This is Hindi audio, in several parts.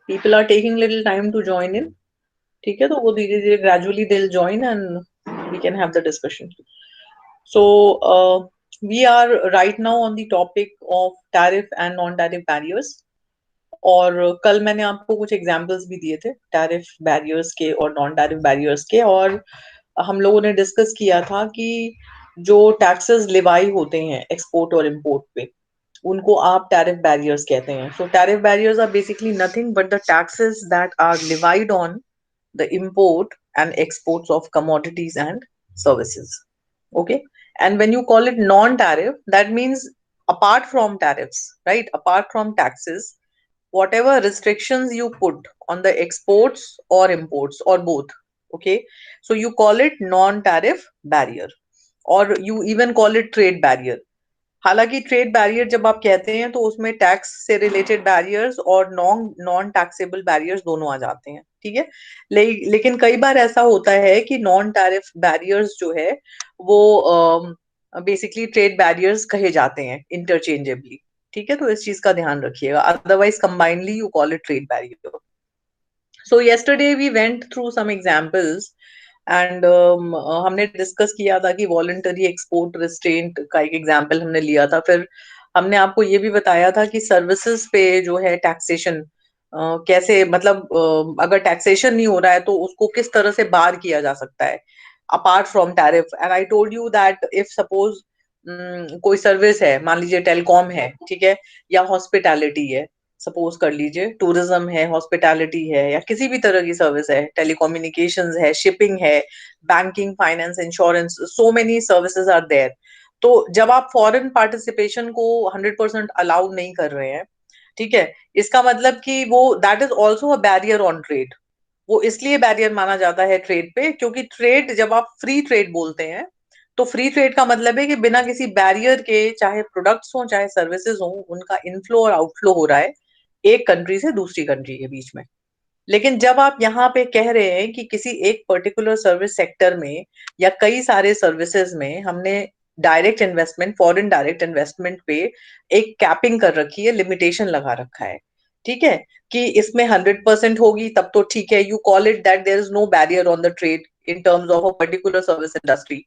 People are taking little time to join in. ठीक है, तो वो धीरे धीरे gradually they'll join and we can have the discussion. So we are right now on the topic of tariff and non-tariff barriers. और कल मैंने आपको कुछ एग्जांपल्स भी दिए थे टैरिफ बैरियर्स के और नॉन टैरिफ बैरियर्स के, और हम लोगों ने डिस्कस किया था कि जो टैक्सेस लिवाई होते हैं एक्सपोर्ट और इंपोर्ट पे, उनको आप टैरिफ बैरियर्स कहते हैं. So tariff barriers are basically nothing but the taxes that are levied on the import and exports of commodities and services. Okay. And when you call it non-tariff, that means apart from tariffs, right? Apart from taxes, whatever restrictions you put on the exports or imports or both. Okay. So you call it non-tariff barrier, or you even call it trade barrier. हालांकि ट्रेड बैरियर जब आप कहते हैं तो उसमें टैक्स से रिलेटेड बैरियर्स और नॉन नॉन टैक्सेबल बैरियर्स दोनों आ जाते हैं. ठीक है. लेकिन कई बार ऐसा होता है कि नॉन टैरिफ बैरियर्स जो है वो बेसिकली ट्रेड बैरियर्स कहे जाते हैं इंटरचेंजेबली. ठीक है, तो इस चीज का ध्यान रखिएगा, otherwise combinedly you call it trade barrier. So yesterday we went through some examples and हमने डिस्कस किया था कि वॉलंटरी एक्सपोर्ट रिस्ट्रेंट का एक एग्जांपल हमने लिया था. फिर हमने आपको ये भी बताया था कि सर्विसेज पे जो है टैक्सेशन कैसे, मतलब अगर टैक्सेशन नहीं हो रहा है तो उसको किस तरह से बार किया जा सकता है apart from tariff. And I told you that if suppose कोई सर्विस है, मान लीजिए टेलीकॉम है, ठीक है, या हॉस्पिटैलिटी है, सपोज कर लीजिए टूरिज्म है, हॉस्पिटैलिटी है, या किसी भी तरह की सर्विस है, टेलीकम्युनिकेशंस है, शिपिंग है, banking, finance, insurance, so many services are there. तो जब आप फॉरेन पार्टिसिपेशन को 100% अलाउ नहीं कर रहे हैं, ठीक है, इसका मतलब कि वो that is also a barrier on trade. वो इसलिए बैरियर माना जाता है ट्रेड पे क्योंकि ट्रेड, जब आप फ्री ट्रेड बोलते हैं तो फ्री ट्रेड का मतलब है कि बिना किसी बैरियर के, चाहे प्रोडक्ट्स हो चाहे सर्विसेज हो, उनका इनफ्लो और आउटफ्लो हो रहा है एक कंट्री से दूसरी कंट्री के बीच में. लेकिन जब आप यहाँ पे कह रहे हैं कि किसी एक पर्टिकुलर सर्विस सेक्टर में या कई सारे सर्विसेज में हमने direct investment, foreign direct investment पे एक कैपिंग कर रखी है, लिमिटेशन लगा रखा है, ठीक है, कि इसमें 100% होगी तब तो ठीक है, you call it that there is no barrier on the trade in terms of a particular service industry.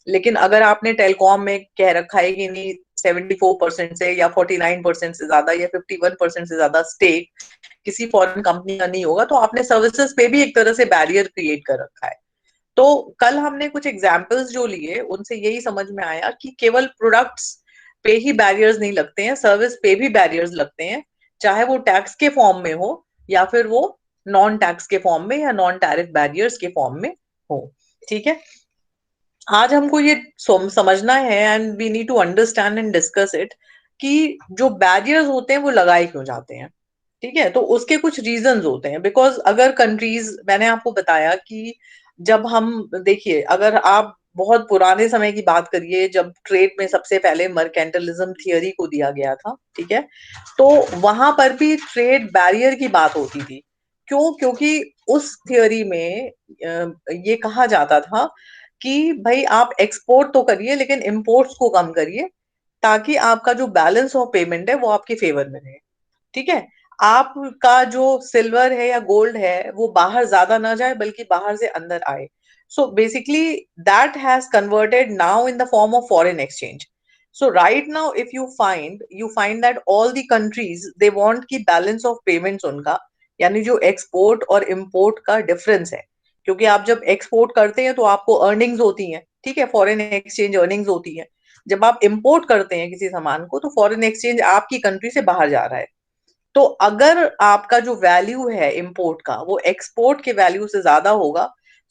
लेकिन अगर आपने टेलीकॉम में कह रखा है कि नहीं 74% से या 49% से ज्यादा या 51% से ज्यादा स्टेक किसी फॉरेन कंपनी का नहीं होगा, तो आपने सर्विसेज पे भी एक तरह से बैरियर क्रिएट कर रखा है. तो कल हमने कुछ एग्जांपल्स जो लिए उनसे यही समझ में आया कि केवल प्रोडक्ट्स पे ही बैरियर्स नहीं लगते हैं, सर्विस पे भी बैरियर्स लगते हैं, चाहे वो टैक्स के फॉर्म में हो या फिर वो नॉन टैक्स के फॉर्म में या नॉन टैरिफ बैरियर्स के फॉर्म में हो. ठीक है. आज हमको ये समझना है and we need to understand and discuss it कि जो बैरियर्स होते हैं वो लगाए क्यों जाते हैं. ठीक है, तो उसके कुछ रीजंस होते हैं. बिकॉज अगर कंट्रीज, मैंने आपको बताया कि जब हम, देखिए, अगर आप बहुत पुराने समय की बात करिए जब ट्रेड में सबसे पहले मर्केंटलिज्म थियरी को दिया गया था, ठीक है, तो वहां पर भी ट्रेड बैरियर की बात होती थी. क्यों? क्योंकि उस थियरी में ये कहा जाता था कि भाई आप एक्सपोर्ट तो करिए लेकिन इंपोर्ट्स को कम करिए, ताकि आपका जो बैलेंस ऑफ पेमेंट है वो आपके फेवर में रहे. ठीक है. आपका जो सिल्वर है या गोल्ड है वो बाहर ज्यादा ना जाए बल्कि बाहर से अंदर आए. So basically that has converted now in the form of foreign exchange. So right now if you find that all the countries they want की बैलेंस ऑफ पेमेंट्स उनका, यानी जो एक्सपोर्ट और इंपोर्ट का डिफरेंस है, क्योंकि आप जब एक्सपोर्ट करते हैं तो आपको अर्निंग्स होती हैं, ठीक है, फॉरेन एक्सचेंज अर्निंग्स होती हैं. जब आप इंपोर्ट करते हैं किसी सामान को तो फॉरेन एक्सचेंज आपकी कंट्री से बाहर जा रहा है. तो अगर आपका जो वैल्यू है इंपोर्ट का वो एक्सपोर्ट के वैल्यू से ज्यादा होगा,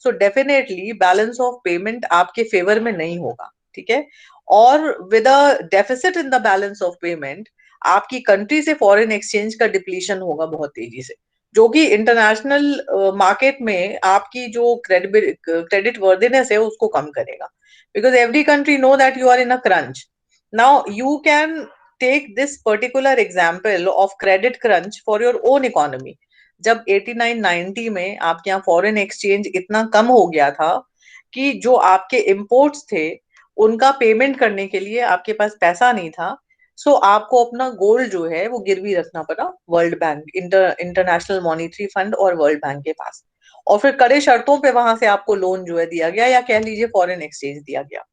so definitely balance of payment आपके फेवर में नहीं होगा. ठीक है. और with a deficit in the balance of payment आपकी कंट्री से फॉरेन एक्सचेंज का डिप्लीशन होगा बहुत तेजी से, जो कि इंटरनेशनल मार्केट में आपकी जो क्रेडिट वर्दिनेस है उसको कम करेगा. Because every country know that you are in a crunch. Now you can take this particular example of credit crunch for your own economy. जब 89-90 में आपके यहाँ फॉरेन एक्सचेंज इतना कम हो गया था कि जो आपके इंपोर्ट्स थे उनका पेमेंट करने के लिए आपके पास पैसा नहीं था, सो आपको अपना गोल्ड जो है वो गिरवी रखना पड़ा world bank, international monetary fund और वर्ल्ड बैंक के पास, और फिर कड़े शर्तों पे वहां से आपको लोन जो है दिया गया, या कह लीजिए फॉरेन एक्सचेंज दिया गया।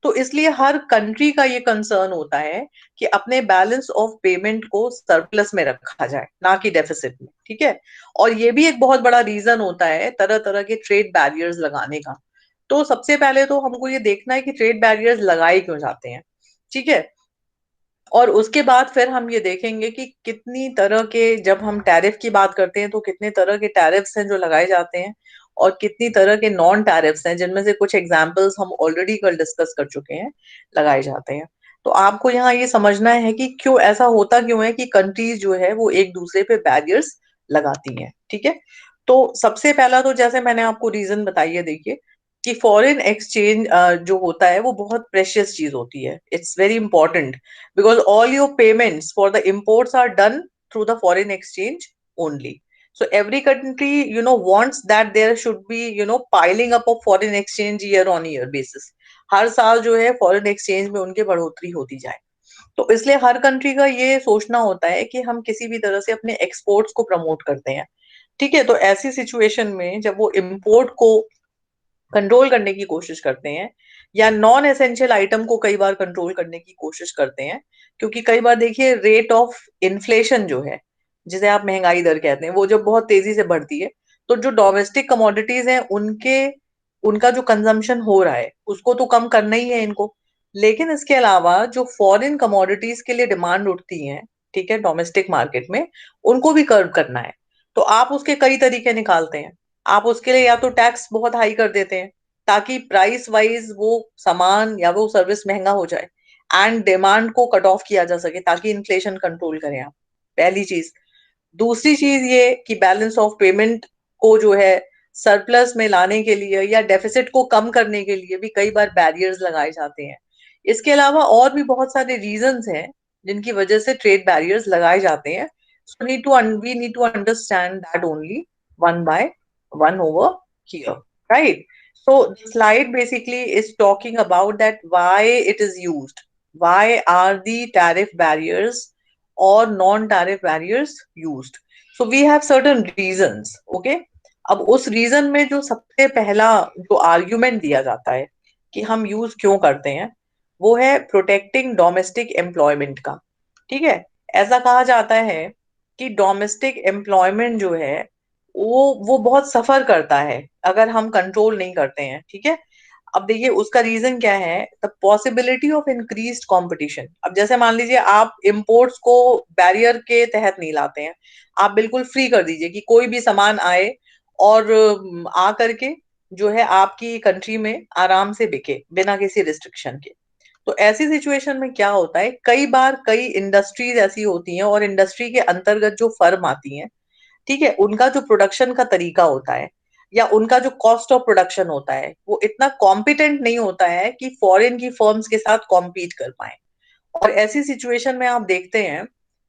तो इसलिए हर कंट्री का ये कंसर्न होता है कि अपने बैलेंस ऑफ पेमेंट को सरप्लस में रखा जाए, ना कि डेफिसिट में, ठीक है। और ये भी एक बहुत बड़ा रीजन होता है तरह तरह के ट्रेड बैरियर्स लगाने का। तो सबसे पहले तो हमको ये देखना है कि ट्रेड बैरियर्स लगाए क्यों जाते हैं, ठीक है। और उसके बाद फिर हम ये देखेंगे कि कितनी तरह के, जब हम टैरिफ की बात करते हैं तो कितने तरह के टैरिफ्स हैं जो लगाए जाते हैं, और कितनी तरह के नॉन टैरिफ्स हैं जिनमें से कुछ एग्जांपल्स हम ऑलरेडी कल डिस्कस कर चुके हैं, लगाए जाते हैं। तो आपको यहाँ ये समझना है कि क्यों ऐसा होता क्यों है कि कंट्रीज जो है वो एक दूसरे पे बैरियर्स लगाती हैं, ठीक है। तो सबसे पहला तो जैसे मैंने आपको रीजन बताई है, देखिए कि फॉरेन एक्सचेंज जो होता है वो बहुत प्रेशियस चीज होती है, it's very important, because all your payments for the imports are done through the foreign exchange only. So every country, wants that there should be, piling up of foreign exchange year on year basis. हर साल जो है फॉरेन एक्सचेंज में उनके बढ़ोतरी होती जाए। तो इसलिए हर कंट्री का ये सोचना होता है कि हम किसी भी तरह से अपने एक्सपोर्ट्स को प्रमोट करते हैं, ठीक है। तो ऐसी सिचुएशन में जब वो इम्पोर्ट को कंट्रोल करने की कोशिश करते हैं, या नॉन एसेंशियल आइटम को कई बार कंट्रोल करने की कोशिश करते हैं, क्योंकि कई बार देखिए रेट ऑफ इन्फ्लेशन जो है, जिसे आप महंगाई दर कहते हैं, वो जब बहुत तेजी से बढ़ती है, तो जो डोमेस्टिक कमोडिटीज हैं उनके उनका जो कंजम्पशन हो रहा है उसको तो कम करना ही है इनको। लेकिन इसके अलावा जो फॉरेन कमोडिटीज के लिए डिमांड उठती है, ठीक है, डोमेस्टिक मार्केट में, उनको भी कर्व करना है। तो आप उसके कई तरीके निकालते हैं। आप उसके लिए या तो टैक्स बहुत हाई कर देते हैं ताकि प्राइस वाइज वो सामान या वो सर्विस महंगा हो जाए, एंड डिमांड को कट ऑफ किया जा सके ताकि इन्फ्लेशन कंट्रोल करें आप, पहली चीज। दूसरी चीज ये कि बैलेंस ऑफ पेमेंट को जो है सरप्लस में लाने के लिए या डेफिसिट को कम करने के लिए भी कई बार बैरियर्स लगाए जाते हैं। इसके अलावा और भी बहुत सारे रीजंस हैं जिनकी वजह से ट्रेड बैरियर्स लगाए जाते हैं। So we need to understand that only one by one over here, right. So the slide basically is talking about that why it is used, why are the tariff barriers or non-tariff barriers used. So we have certain reasons, okay. अब उस रीजन में जो सबसे पहला जो आर्ग्यूमेंट दिया जाता है कि हम यूज क्यों करते हैं, वो है प्रोटेक्टिंग डोमेस्टिक एम्प्लॉयमेंट का, ठीक है। ऐसा कहा जाता है कि डोमेस्टिक एम्प्लॉयमेंट जो है वो बहुत सफर करता है अगर हम कंट्रोल नहीं करते हैं, ठीक है। अब देखिए उसका रीजन क्या है, the possibility of increased competition. अब जैसे मान लीजिए आप इंपोर्ट्स को बैरियर के तहत नहीं लाते हैं, आप बिल्कुल फ्री कर दीजिए कि कोई भी सामान आए और आ करके जो है आपकी कंट्री में आराम से बिके बिना किसी रिस्ट्रिक्शन के। तो ऐसी सिचुएशन में क्या होता है, कई बार कई इंडस्ट्रीज ऐसी होती हैं और इंडस्ट्री के अंतर्गत जो फर्म आती हैं, ठीक है, उनका जो प्रोडक्शन का तरीका होता है या उनका जो कॉस्ट ऑफ प्रोडक्शन होता है वो इतना कॉम्पिटेंट नहीं होता है कि फॉरेन की फर्म्स के साथ कॉम्पीट कर पाए। और ऐसी सिचुएशन में आप देखते हैं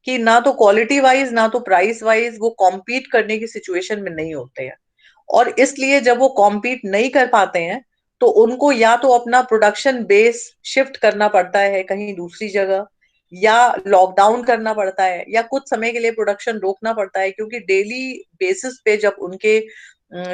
कि ना तो क्वालिटी वाइज ना तो प्राइस वाइज वो कॉम्पीट करने की सिचुएशन में नहीं होते हैं। और इसलिए जब वो कॉम्पीट नहीं कर पाते हैं तो उनको या तो अपना प्रोडक्शन बेस शिफ्ट करना पड़ता है कहीं दूसरी जगह, या लॉकडाउन करना पड़ता है, या कुछ समय के लिए प्रोडक्शन रोकना पड़ता है, क्योंकि डेली बेसिस पे जब उनके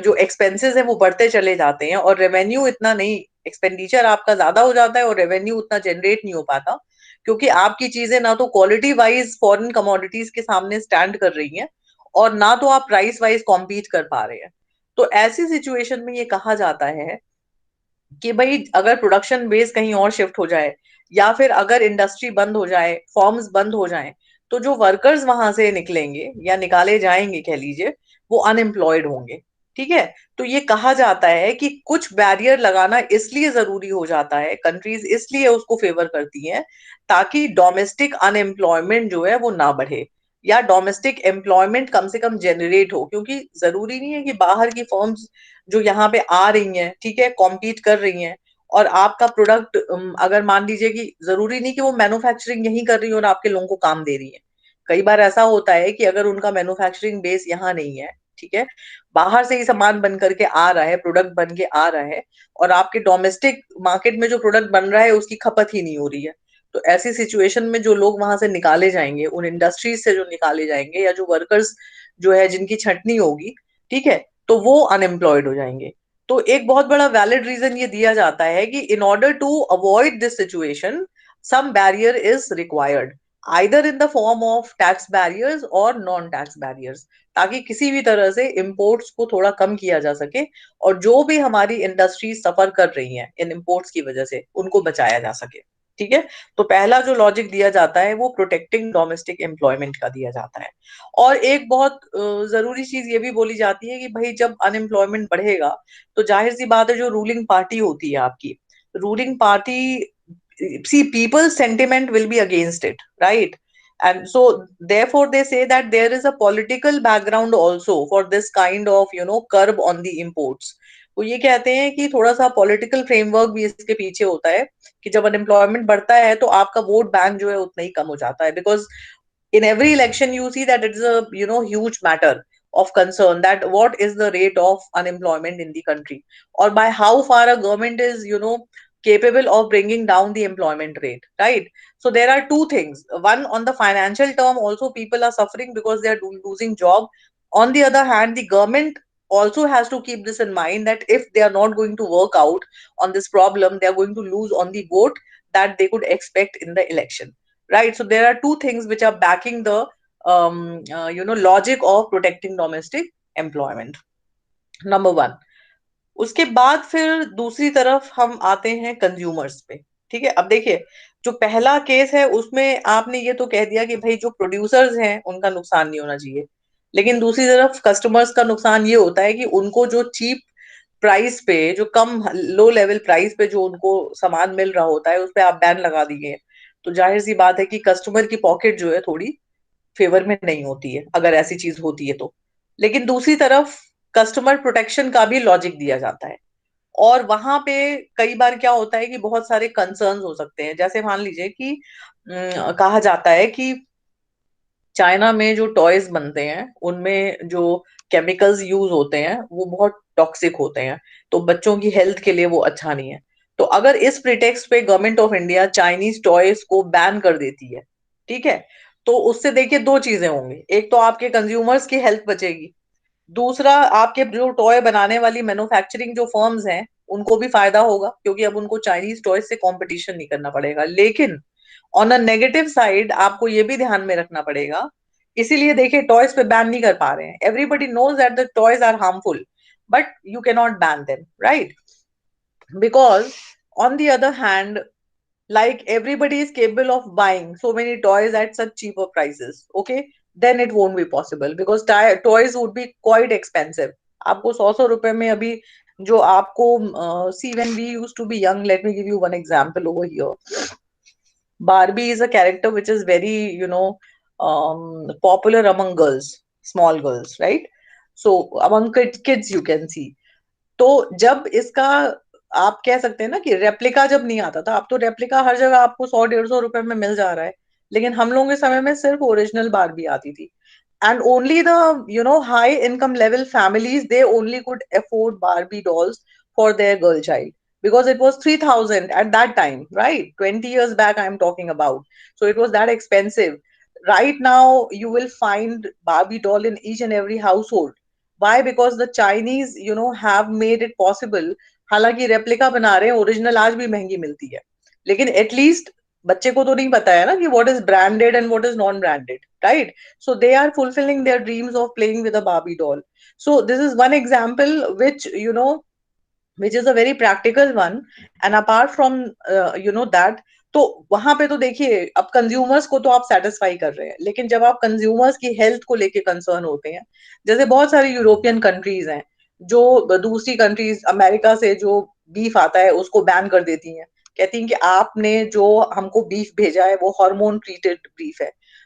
जो एक्सपेंसेस है वो बढ़ते चले जाते हैं और रेवेन्यू इतना नहीं, एक्सपेंडिचर आपका ज्यादा हो जाता है और रेवेन्यू उतना जनरेट नहीं हो पाता, क्योंकि आपकी चीजें ना तो क्वालिटी वाइज फॉरेन कमोडिटीज के सामने स्टैंड कर रही हैं और ना तो आप प्राइस वाइज कॉम्पीट कर पा रहे हैं। तो ऐसी सिचुएशन में ये कहा जाता है कि भाई अगर प्रोडक्शन बेस कहीं और शिफ्ट हो जाए, या फिर अगर इंडस्ट्री बंद हो जाए, फॉर्म्स बंद हो जाएं, तो जो वर्कर्स वहां से निकलेंगे या निकाले जाएंगे कह लीजिए, वो अनएम्प्लॉयड होंगे, ठीक है। तो ये कहा जाता है कि कुछ बैरियर लगाना इसलिए जरूरी हो जाता है, कंट्रीज इसलिए उसको फेवर करती हैं ताकि डोमेस्टिक अनएम्प्लॉयमेंट जो है वो ना बढ़े, या डोमेस्टिक एम्प्लॉयमेंट कम से कम जनरेट हो, क्योंकि जरूरी नहीं है कि बाहर की फर्म्स जो यहाँ पे आ रही हैं, ठीक है, कॉम्पीट कर रही हैं, और आपका प्रोडक्ट अगर मान लीजिए कि जरूरी नहीं कि वो मैन्युफैक्चरिंग यहीं कर रही है और आपके लोगों को काम दे रही है। कई बार ऐसा होता है कि अगर उनका मैन्युफैक्चरिंग बेस यहाँ नहीं है, ठीक है, बाहर से ही सामान बन करके आ रहा है, प्रोडक्ट बन के आ रहा है, और आपके डोमेस्टिक मार्केट में जो प्रोडक्ट बन रहा है उसकी खपत ही नहीं हो रही है, तो ऐसी सिचुएशन में जो लोग वहां से निकाले जाएंगे, उन इंडस्ट्रीज से जो निकाले जाएंगे, या जो वर्कर्स जो है जिनकी छंटनी होगी, ठीक है, तो वो अनएम्प्लॉयड हो जाएंगे। तो एक बहुत बड़ा वैलिड रीजन ये दिया जाता है कि in order to avoid this situation some barrier is required, either in the form of tax barriers or non tax barriers, ताकि किसी भी तरह से imports को थोड़ा कम किया जा सके और जो भी हमारी इंडस्ट्री सफर कर रही हैं इन imports की वजह से उनको बचाया जा सके। ठीक है, तो पहला जो लॉजिक दिया जाता है वो प्रोटेक्टिंग डोमेस्टिक एम्प्लॉयमेंट का दिया जाता है। और एक बहुत जरूरी चीज ये भी बोली जाती है कि भाई जब अनएम्प्लॉयमेंट बढ़ेगा तो जाहिर सी बात है जो रूलिंग पार्टी होती है आपकी, ruling party, see people's sentiment will be against it, right? And so therefore they say that there is a political background also for this kind of curb on the imports। वो ये कहते हैं कि थोड़ा सा पॉलिटिकल फ्रेमवर्क भी इसके पीछे होता है कि जब अनएम्प्लॉयमेंट बढ़ता है तो आपका वोट बैंक जो है उतना ही कम हो जाता है, because in every election you see that it's a huge matter of concern that what is the rate of unemployment in the country, or by how far a government is capable of bringing down the employment rate, right? So there are two things: one, on the financial term also people are suffering because they are losing job. On the other hand, the government also has to keep this in mind that if they are not going to work out on this problem, they are going to lose on the vote that they could expect in the election, right? So there are two things which are backing the logic of protecting domestic employment, number one। उसके बाद फिर दूसरी तरफ हम आते हैं कंज्यूमर्स पे। ठीक है, अब देखिए, जो पहला केस है उसमें आपने ये तो कह दिया कि भाई जो प्रोड्यूसर्स हैं उनका नुकसान नहीं होना चाहिए, लेकिन दूसरी तरफ कस्टमर्स का नुकसान ये होता है कि उनको जो चीप प्राइस पे, जो कम लो लेवल प्राइस पे जो उनको सामान मिल रहा होता है उस पे आप बैन लगा दिए, तो जाहिर सी बात है कि कस्टमर की पॉकेट जो है थोड़ी फेवर में नहीं होती है अगर ऐसी चीज होती है तो। लेकिन दूसरी तरफ कस्टमर प्रोटेक्शन का भी लॉजिक दिया जाता है, और वहां पे कई बार क्या होता है कि बहुत सारे कंसर्न्स हो सकते हैं। जैसे मान लीजिए कि कहा जाता है कि चाइना में जो टॉयज बनते हैं उनमें जो केमिकल्स यूज होते हैं वो बहुत टॉक्सिक होते हैं, तो बच्चों की हेल्थ के लिए वो अच्छा नहीं है। तो अगर इस प्रिटेक्स्ट पे government of India Chinese toys को बैन कर देती है, ठीक है, तो उससे देखिए दो चीजें होंगी, एक तो आपके कंज्यूमर्स की हेल्थ बचेगी, दूसरा आपके जो टॉय बनाने वाली मैन्युफैक्चरिंग जो फर्म्स हैं उनको भी फायदा होगा, क्योंकि अब उनको चाइनीज टॉय से कंपटीशन नहीं करना पड़ेगा। लेकिन ऑन अ नेगेटिव साइड आपको ये भी ध्यान में रखना पड़ेगा, इसीलिए देखिए टॉयज पे बैन नहीं कर पा रहे हैं, everybody knows that the toys are harmful, but you can not ban them, right? Because on the other hand, like everybody is capable of buying so many toys at such cheaper prices, okay, then it won't be possible because toys would be quite expensive। आपको 100 रुपए में अभी जो आपको see when we used to be young, let me give you one example over here। Barbie is a character which is very popular among girls, small girls, right? So among kids you can see। तो जब इसका आप कह सकते हैं ना कि रेप्लिका जब नहीं आता था, अब तो रेप्लिका हर जगह आपको 100-150 रुपए में मिल जा रहा है, लेकिन हम लोगों के समय में सिर्फ ओरिजिनल बारबी आती थी। And only the high income level families, they only could afford Barbie dolls for their girl child, because it was 3,000 at that time, right? 20 years back I'm talking about, so it was that expensive। Right now you will find Barbie doll in each and every household। why? Because the Chinese have made it possible। हालांकि रेप्लिका बना रहे हैं, ओरिजिनल आज भी महंगी मिलती है, लेकिन एटलीस्ट बच्चे को तो नहीं पता है ना कि what is branded and what is non branded, right? So they are fulfilling their dreams of playing with a Barbie doll। So this is one example which which is a very practical one। And apart from that, तो वहां पे तो देखिए अब कंज्यूमर्स को तो आप सेटिस्फाई कर रहे हैं, लेकिन जब आप कंज्यूमर्स की हेल्थ को लेके कंसर्न होते हैं, जैसे बहुत सारी यूरोपियन कंट्रीज हैं जो दूसरी कंट्रीज, अमेरिका से जो बीफ आता है उसको बैन कर देती हैं, कहती हैं कि आपने जो हमको बीफ भेजा है वो हार्मोन ट्रीटेड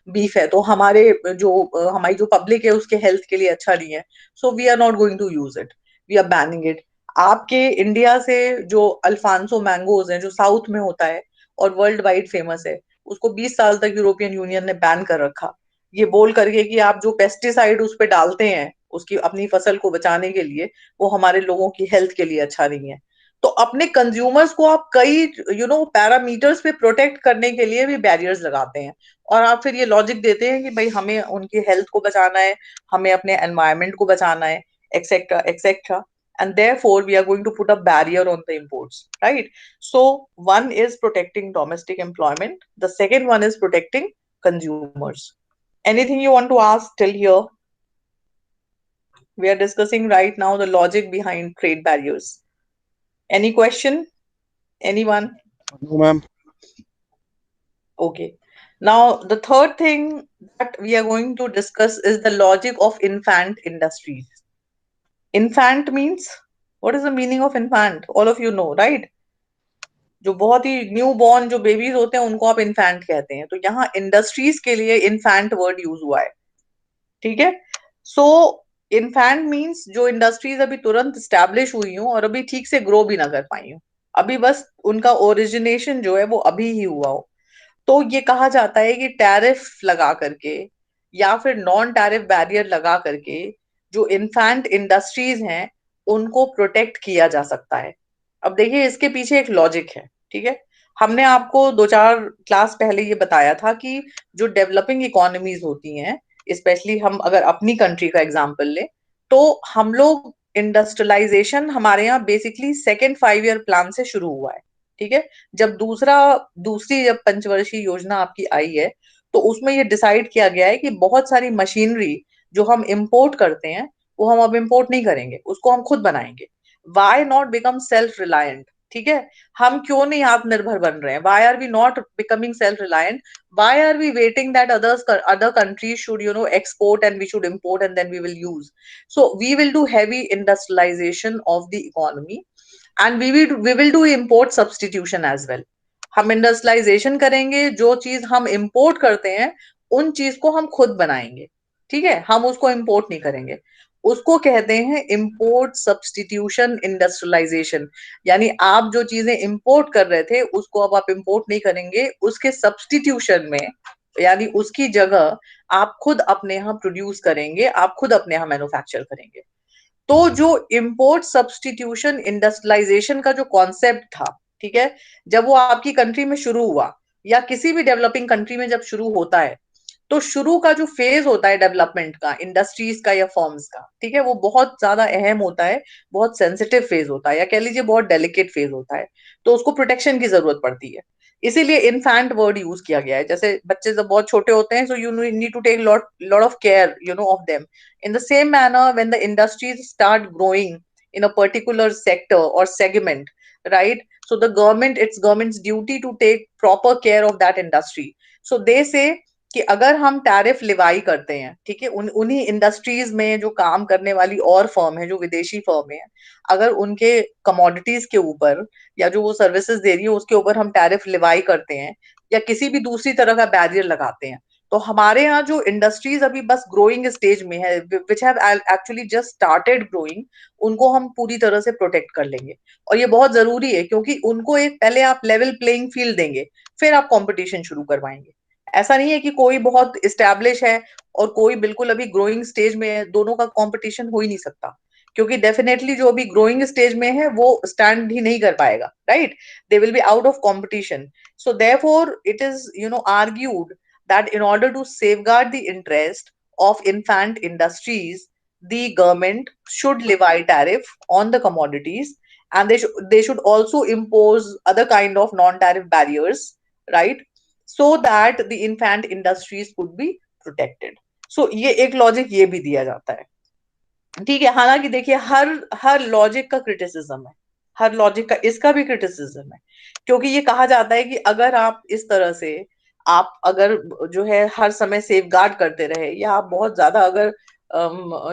बीफ है तो हमारी जो पब्लिक है उसके हेल्थ के लिए अच्छा नहीं है, so we are not going to use it, we are banning it. आपके इंडिया से जो अल्फांसो मैंगोज हैं जो साउथ में होता है और वर्ल्ड वाइड फेमस है, उसको 20 साल तक यूरोपियन यूनियन ने बैन कर रखा, ये बोल करके कि आप जो पेस्टिसाइड उस पे डालते हैं उसकी अपनी फसल को बचाने के लिए, वो हमारे लोगों की हेल्थ के लिए अच्छा नहीं है। तो अपने कंज्यूमर्स को आप कई पैरामीटर्स पे प्रोटेक्ट करने के लिए भी बैरियर्स लगाते हैं, और आप फिर ये लॉजिक देते हैं कि भाई हमें उनकी हेल्थ को बचाना है, हमें अपने एनवायरनमेंट को बचाना है, etcetera etcetera, and therefore we are going to put a barrier on the imports, right? So one is protecting domestic employment, the second one is protecting consumers. Anything you want to ask till here? We are discussing right now the logic behind trade barriers. Any question? Anyone? No, ma'am. Okay. Now, the third thing that we are going to discuss is the logic of infant industries. Infant means, what is the meaning of infant? All of you know, right? जो बहुत ही न्यू बॉर्न जो बेबीज होते हैं उनको आप इन्फेंट कहते हैं, तो यहाँ इंडस्ट्रीज के लिए इन्फेंट वर्ड यूज हुआ है, ठीक है? सो इन्फेंट मीन्स जो इंडस्ट्रीज अभी तुरंत स्टैब्लिश हुई हूँ और अभी ठीक से ग्रो भी ना कर पाई हूँ, अभी बस उनका ओरिजिनेशन जो है वो अभी ही हुआ हो, तो ये कहा जाता है कि टैरिफ लगा करके या फिर नॉन टैरिफ बैरियर लगा करके जो इन्फेंट इंडस्ट्रीज हैं उनको प्रोटेक्ट किया जा सकता है। अब देखिए इसके पीछे एक लॉजिक है, ठीक है? हमने आपको 2-4 क्लास पहले ये बताया था कि जो डेवलपिंग इकोनॉमीज होती हैं, स्पेशली हम अगर अपनी कंट्री का एग्जांपल लें, तो हम लोग इंडस्ट्रियलाइजेशन हमारे यहाँ बेसिकली सेकेंड 5 ईयर प्लान से शुरू हुआ है, ठीक है? जब दूसरी जब पंचवर्षीय योजना आपकी आई है, तो उसमें ये डिसाइड किया गया है कि बहुत सारी मशीनरी जो हम इंपोर्ट करते हैं वो हम अब इंपोर्ट नहीं करेंगे, उसको हम खुद बनाएंगे। Why not become self reliant, ठीक है? हम क्यों नहीं आत्मनिर्भर बन रहे हैं? Why are we not becoming self reliant? Why are we waiting that other countries should export and we should import and then we will use? So we will do heavy industrialization of the economy, and we will do import substitution as well. हम इंडस्ट्रियलाइजेशन करेंगे, जो चीज हम इंपोर्ट करते हैं उन चीज को हम खुद बनाएंगे, ठीक है? हम उसको इंपोर्ट नहीं करेंगे, उसको कहते हैं इंपोर्ट सब्सटीट्यूशन इंडस्ट्रियलाइजेशन। यानी आप जो चीजें इंपोर्ट कर रहे थे उसको अब आप इंपोर्ट नहीं करेंगे, उसके सब्सटीट्यूशन में यानी उसकी जगह आप खुद अपने यहाँ प्रोड्यूस करेंगे, आप खुद अपने यहाँ मैन्युफैक्चर करेंगे। तो जो इंपोर्ट सब्सटीट्यूशन इंडस्ट्रियलाइजेशन का जो कॉन्सेप्ट था, ठीक है, जब वो आपकी कंट्री में शुरू हुआ या किसी भी डेवलपिंग कंट्री में जब शुरू होता है, तो शुरू का जो फेज होता है डेवलपमेंट का, इंडस्ट्रीज का या फर्म्स का, ठीक है, वो बहुत ज्यादा अहम होता है, बहुत सेंसिटिव फेज होता है, या कह लीजिए बहुत डेलिकेट फेज होता है, तो उसको प्रोटेक्शन की जरूरत पड़ती है। इसीलिए इन्फेंट वर्ड यूज किया गया है। जैसे बच्चे जब बहुत छोटे होते हैं, so you need to take lot of care of them. In the same manner, when the industries start growing in a particular sector or segment, right? So it's government's duty to take proper care of that industry. So they say कि अगर हम टैरिफ लिवाई करते हैं, ठीक है, उन्हीं इंडस्ट्रीज में जो काम करने वाली और फर्म है, जो विदेशी फर्म है, अगर उनके कमोडिटीज के ऊपर या जो वो सर्विसेज दे रही है उसके ऊपर हम टैरिफ लिवाई करते हैं या किसी भी दूसरी तरह का बैरियर लगाते हैं, तो हमारे यहाँ जो इंडस्ट्रीज अभी बस ग्रोइंग स्टेज में है, which have actually just started growing, उनको हम पूरी तरह से प्रोटेक्ट कर लेंगे। और ये बहुत जरूरी है क्योंकि उनको एक पहले आप लेवल प्लेइंग फील्ड देंगे, फिर आप कंपटीशन शुरू करवाएंगे। ऐसा नहीं है कि कोई बहुत इस्टेब्लिश है और कोई बिल्कुल अभी ग्रोइंग स्टेज में है, दोनों का कंपटीशन हो ही नहीं सकता, क्योंकि डेफिनेटली जो अभी ग्रोइंग स्टेज में है वो स्टैंड ही नहीं कर पाएगा, right? They will be out of competition. So therefore, it is argued that in order to safeguard the interest of infant industries, the government should levy tariff on the commodities, and they should also impose other kind of non-tariff barriers, right? So that the infant industries could be protected. So ये एक लॉजिक ये भी दिया जाता है, ठीक है? हालांकि देखिए हर हर लॉजिक का क्रिटिसिज्म है, हर लॉजिक का इसका भी क्रिटिसिज्म है, क्योंकि ये कहा जाता है कि अगर आप इस तरह से आप अगर जो है हर समय सेफ गार्ड करते रहे, या आप बहुत ज्यादा अगर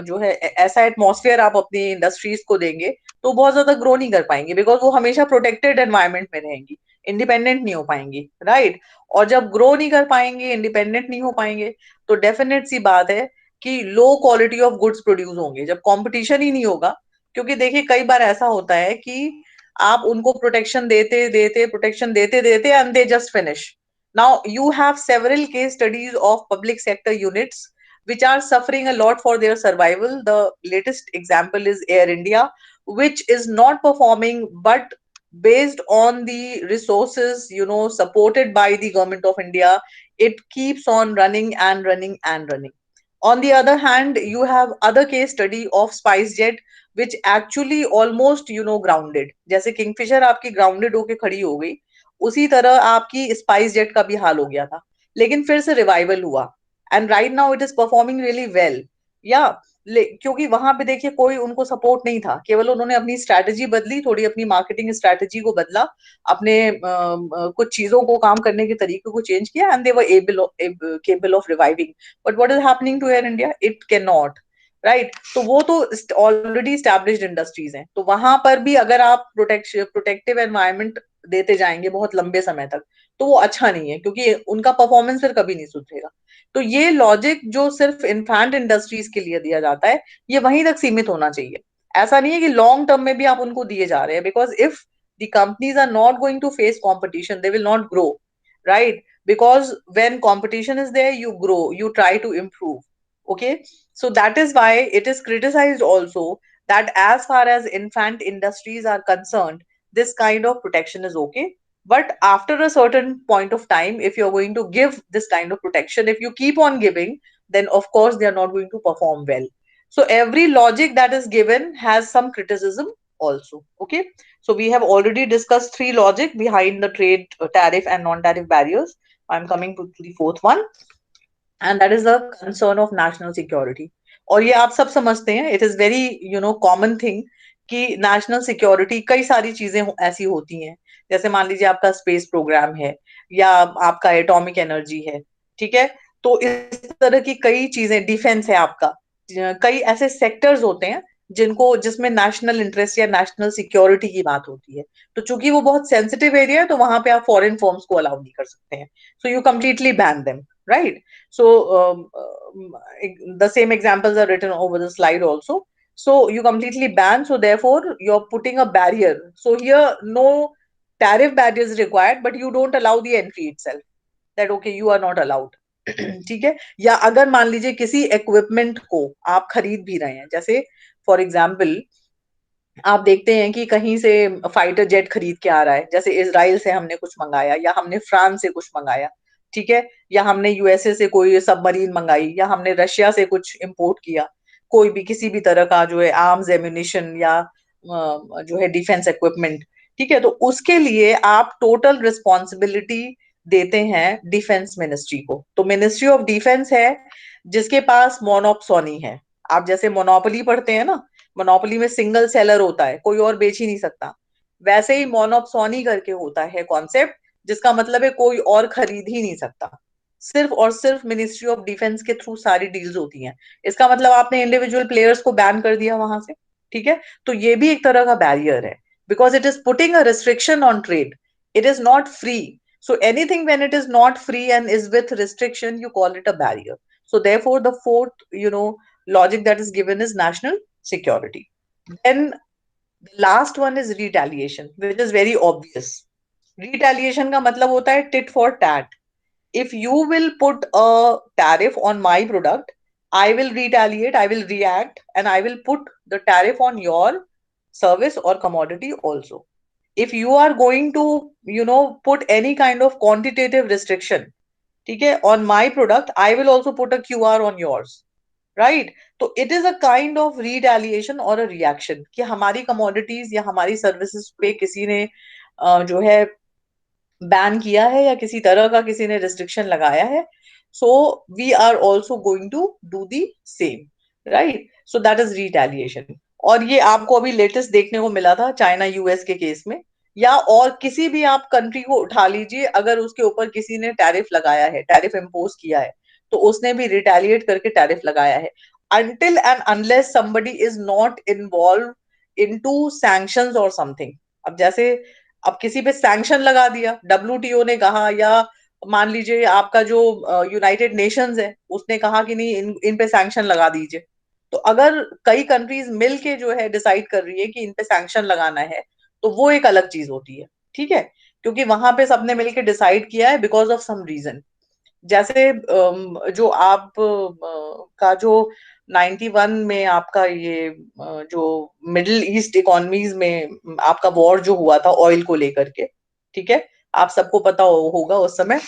जो है ऐसा एटमॉस्फेयर आप अपनी इंडस्ट्रीज को देंगे, तो बहुत ज्यादा ग्रो नहीं कर पाएंगे, बिकॉज वो हमेशा प्रोटेक्टेड एनवायरमेंट में रहेंगी, इंडिपेंडेंट नहीं हो पाएंगी, राइट? और जब ग्रो नहीं कर पाएंगे, इंडिपेंडेंट नहीं हो पाएंगे, तो डेफिनेट सी बात है कि low quality of goods produce होंगे जब कंपटीशन ही नहीं होगा। क्योंकि देखिए कई बार ऐसा होता है कि आप उनको प्रोटेक्शन देते देते and they just finish. Now you have several case studies of public sector units which are suffering a lot for their survival. The latest example is Air India, which is not performing, but based on the resources, supported by the government of India, it keeps on running and running and running. On the other hand, you have other case study of SpiceJet, which actually almost, grounded. जैसे किंगफिशर आपकी grounded होके खड़ी हो गई, उसी तरह आपकी SpiceJet का भी हाल हो गया था, लेकिन फिर से रिवाइवल हुआ, and right now it is performing really well. या क्योंकि वहां पे देखिए कोई उनको सपोर्ट नहीं था, केवल उन्होंने अपनी स्ट्रैटेजी बदली, थोड़ी अपनी मार्केटिंग स्ट्रैटेजी को बदला, अपने कुछ चीजों को काम करने के तरीके को चेंज किया, and they were capable of reviving. But what is happening to Air India, it can not, right. तो वो तो ऑलरेडी स्टैब्लिश्ड इंडस्ट्रीज हैं, तो वहां पर भी अगर आप प्रोटेक्टिव एनवायरमेंट देते जाएंगे बहुत लंबे समय तक, तो वो अच्छा नहीं है, क्योंकि उनका परफॉर्मेंस फिर कभी नहीं सुधरेगा। तो ये लॉजिक जो सिर्फ इन्फैंट इंडस्ट्रीज के लिए दिया जाता है, ये वहीं तक सीमित होना चाहिए। ऐसा नहीं है कि लॉन्ग टर्म में भी आप उनको दिए जा रहे हैं, because if the companies are not going to face competition, they will not grow, right. Because when competition is there, you grow, you try to improve. Okay, so that is why it is criticized also that as far as infant industries are concerned, this kind of protection is okay. But after a certain point of time, if you're going to give this kind of protection, if you keep on giving, then of course they are not going to perform well. So every logic that is given has some criticism also. Okay, so we have already discussed three logic behind the trade tariff and non-tariff barriers. I'm coming to the fourth one, and that is the concern of national security. और ये आप सब समझते हैं, it is very common thing कि national security कई सारी चीजें ऐसी होती हैं, जैसे मान लीजिए आपका स्पेस प्रोग्राम है, या आपका एटॉमिक एनर्जी है, ठीक है। तो इस तरह की कई चीजें, डिफेंस है आपका, कई ऐसे सेक्टर्स होते हैं जिसमें नेशनल इंटरेस्ट या नेशनल सिक्योरिटी की बात होती है। तो चूंकि वो बहुत सेंसिटिव एरिया है, तो वहां पे आप फॉरेन फर्म्स को अलाउ नहीं कर सकते हैं, so you completely ban them, right? So the same examples are written over the slide also. So you completely ban, so therefore you're putting a barrier. So here no tariff barrier is required, but you don't allow the entry itself, that okay, you are not allowed. ठीक है। या अगर मान लीजिए किसी इक्विपमेंट को आप खरीद भी रहे हैं, जैसे फॉर एग्जाम्पल आप देखते हैं कि कहीं से फाइटर जेट खरीद के आ रहा है, जैसे इसराइल से हमने कुछ मंगाया, या हमने फ्रांस से कुछ मंगाया, ठीक है, या हमने यूएसए से कोई सबमरीन मंगाई, या हमने रशिया से कुछ इंपोर्ट किया, कोई भी किसी भी तरह का जो है आर्म्स एम्यूनिशन, या जो है डिफेंस इक्विपमेंट, ठीक है। तो उसके लिए आप टोटल रिस्पॉन्सिबिलिटी देते हैं डिफेंस मिनिस्ट्री को। तो मिनिस्ट्री ऑफ डिफेंस है जिसके पास मोनोप्सोनी है। आप जैसे मोनोपोली पढ़ते हैं ना, मोनोपोली में सिंगल सेलर होता है, कोई और बेच ही नहीं सकता, वैसे ही मोनोप्सोनी करके होता है कॉन्सेप्ट, जिसका मतलब है कोई और खरीद ही नहीं सकता, सिर्फ और सिर्फ मिनिस्ट्री ऑफ डिफेंस के थ्रू सारी डील्स होती हैं। इसका मतलब आपने इंडिविजुअल प्लेयर्स को बैन कर दिया वहां से, ठीक है। तो ये भी एक तरह का बैरियर है, because it is putting a restriction on trade, it is not free. So anything when it is not free and is with restriction, you call it a barrier. So therefore the fourth, logic that is given is national security. Then the last one is retaliation, which is very obvious. Retaliation का मतलब होता है tit for tat. If you will put a tariff on my product, I will retaliate, I will react, and I will put the tariff on your service or commodity also. If you are going to put any kind of quantitative restriction, ठीक है, on my product, I will also put a QR on yours, right? तो it is a kind of retaliation or a reaction कि हमारी commodities या हमारी services पे किसी ने जो है बैन किया है, या किसी तरह का किसी ने रिस्ट्रिक्शन लगाया है, so we are also going to do the same, right. So that is retaliation. और ये आपको अभी लेटेस्ट देखने को मिला था चाइना यूएस के केस में, या और किसी भी आप कंट्री को उठा लीजिए, अगर उसके ऊपर किसी ने टैरिफ लगाया है, टैरिफ इम्पोज किया है, तो उसने भी रिटेलिएट करके टैरिफ लगाया है, until and unless somebody is not involved into sanctions or something। अब जैसे अब किसी पे सैंक्शन लगा दिया, डब्ल्यूटीओ ने कहा, या मान लीजिए आपका जो यूनाइटेड नेशंस है उसने कहा कि नहीं, इन पे सैंक्शन लगा दीजिए, तो अगर कई कंट्रीज मिल के जो है डिसाइड कर रही है कि इन पे सैंक्शन लगाना है, तो वो एक अलग चीज होती है, ठीक है, क्योंकि वहां पे सबने मिलकर डिसाइड किया है बिकॉज ऑफ सम रीजन। जैसे जो आप का जो 91 में आपका ये जो मिडिल ईस्ट इकोनॉमीज में आपका वॉर जो हुआ था ऑयल को लेकर के, ठीक है, आप सबको पता होगा उस समय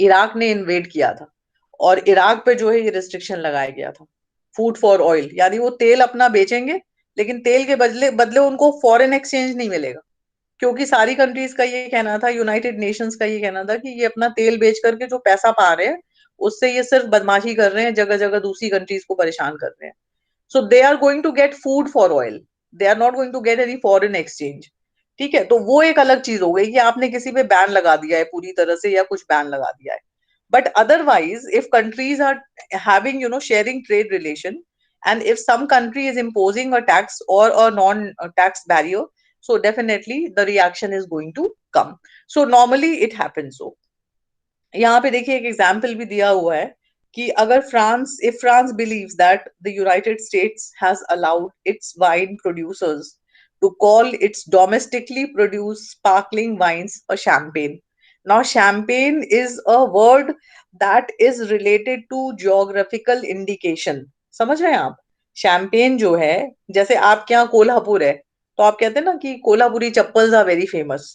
इराक ने इन्वेड किया था और इराक पे जो है ये रिस्ट्रिक्शन लगाया गया था, फूड फॉर ऑयल, यानी वो तेल अपना बेचेंगे लेकिन तेल के बदले बदले उनको फॉरेन एक्सचेंज नहीं मिलेगा, क्योंकि सारी कंट्रीज का ये कहना था, यूनाइटेड नेशंस का ये कहना था कि ये अपना तेल बेच करके जो पैसा पा रहे हैं उससे ये सिर्फ बदमाशी कर रहे हैं, जगह जगह दूसरी कंट्रीज को परेशान कर रहे हैं। So they are going to get food for oil, they are not going to get any foreign exchange. ठीक है, तो वो एक अलग चीज हो गई कि आपने किसी पे बैन लगा दिया है पूरी तरह से या कुछ बैन लगा दिया है। But otherwise, if countries are having, sharing trade relation, and if some country is imposing a tax or a non-tax barrier, so definitely the reaction is going to come. So normally it happens so. यहाँ पे देखिए एक एग्जाम्पल भी दिया हुआ है कि अगर France, if France believes that the United states has allowed it's wine producers to call its domestically produced sparkling wines a champagne. Now, champagne is a word that is related to geographical indication. समझ रहे हैं आप? champagne जो है, जैसे आपके यहाँ कोल्हापुर है, तो आप कहते हैं ना कि Kolhapuri chappals are very famous.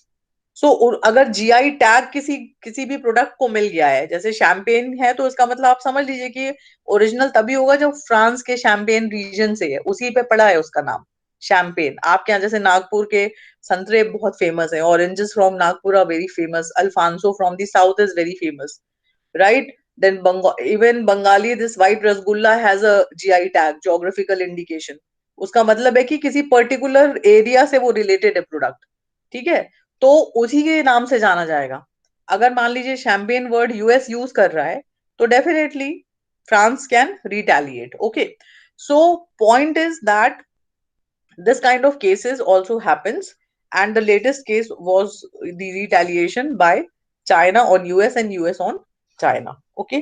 So अगर जीआई टैग किसी किसी भी प्रोडक्ट को मिल गया है, जैसे शैंपेन है, तो इसका मतलब आप समझ लीजिए कि ओरिजिनल तभी होगा जब फ्रांस के शैंपेन रीजन से है, उसी पे पड़ा है उसका नाम शैंपेन। आपके यहाँ जैसे नागपुर के संतरे बहुत फेमस है, oranges from Nagpur are very famous, Alphonso from the south is very famous, right? Then even Bengali, this white rasgulla has a GI tag, geographical indication. उसका मतलब है कि किसी पर्टिकुलर एरिया से वो रिलेटेड है प्रोडक्ट, ठीक है, तो उसी के नाम से जाना जाएगा। अगर मान लीजिए शैंपेन वर्ड यूएस यूज कर रहा है तो definitely France can retaliate. Okay, so point is that this kind of cases also happens, and the latest case was the retaliation by China on US and US on China. Okay,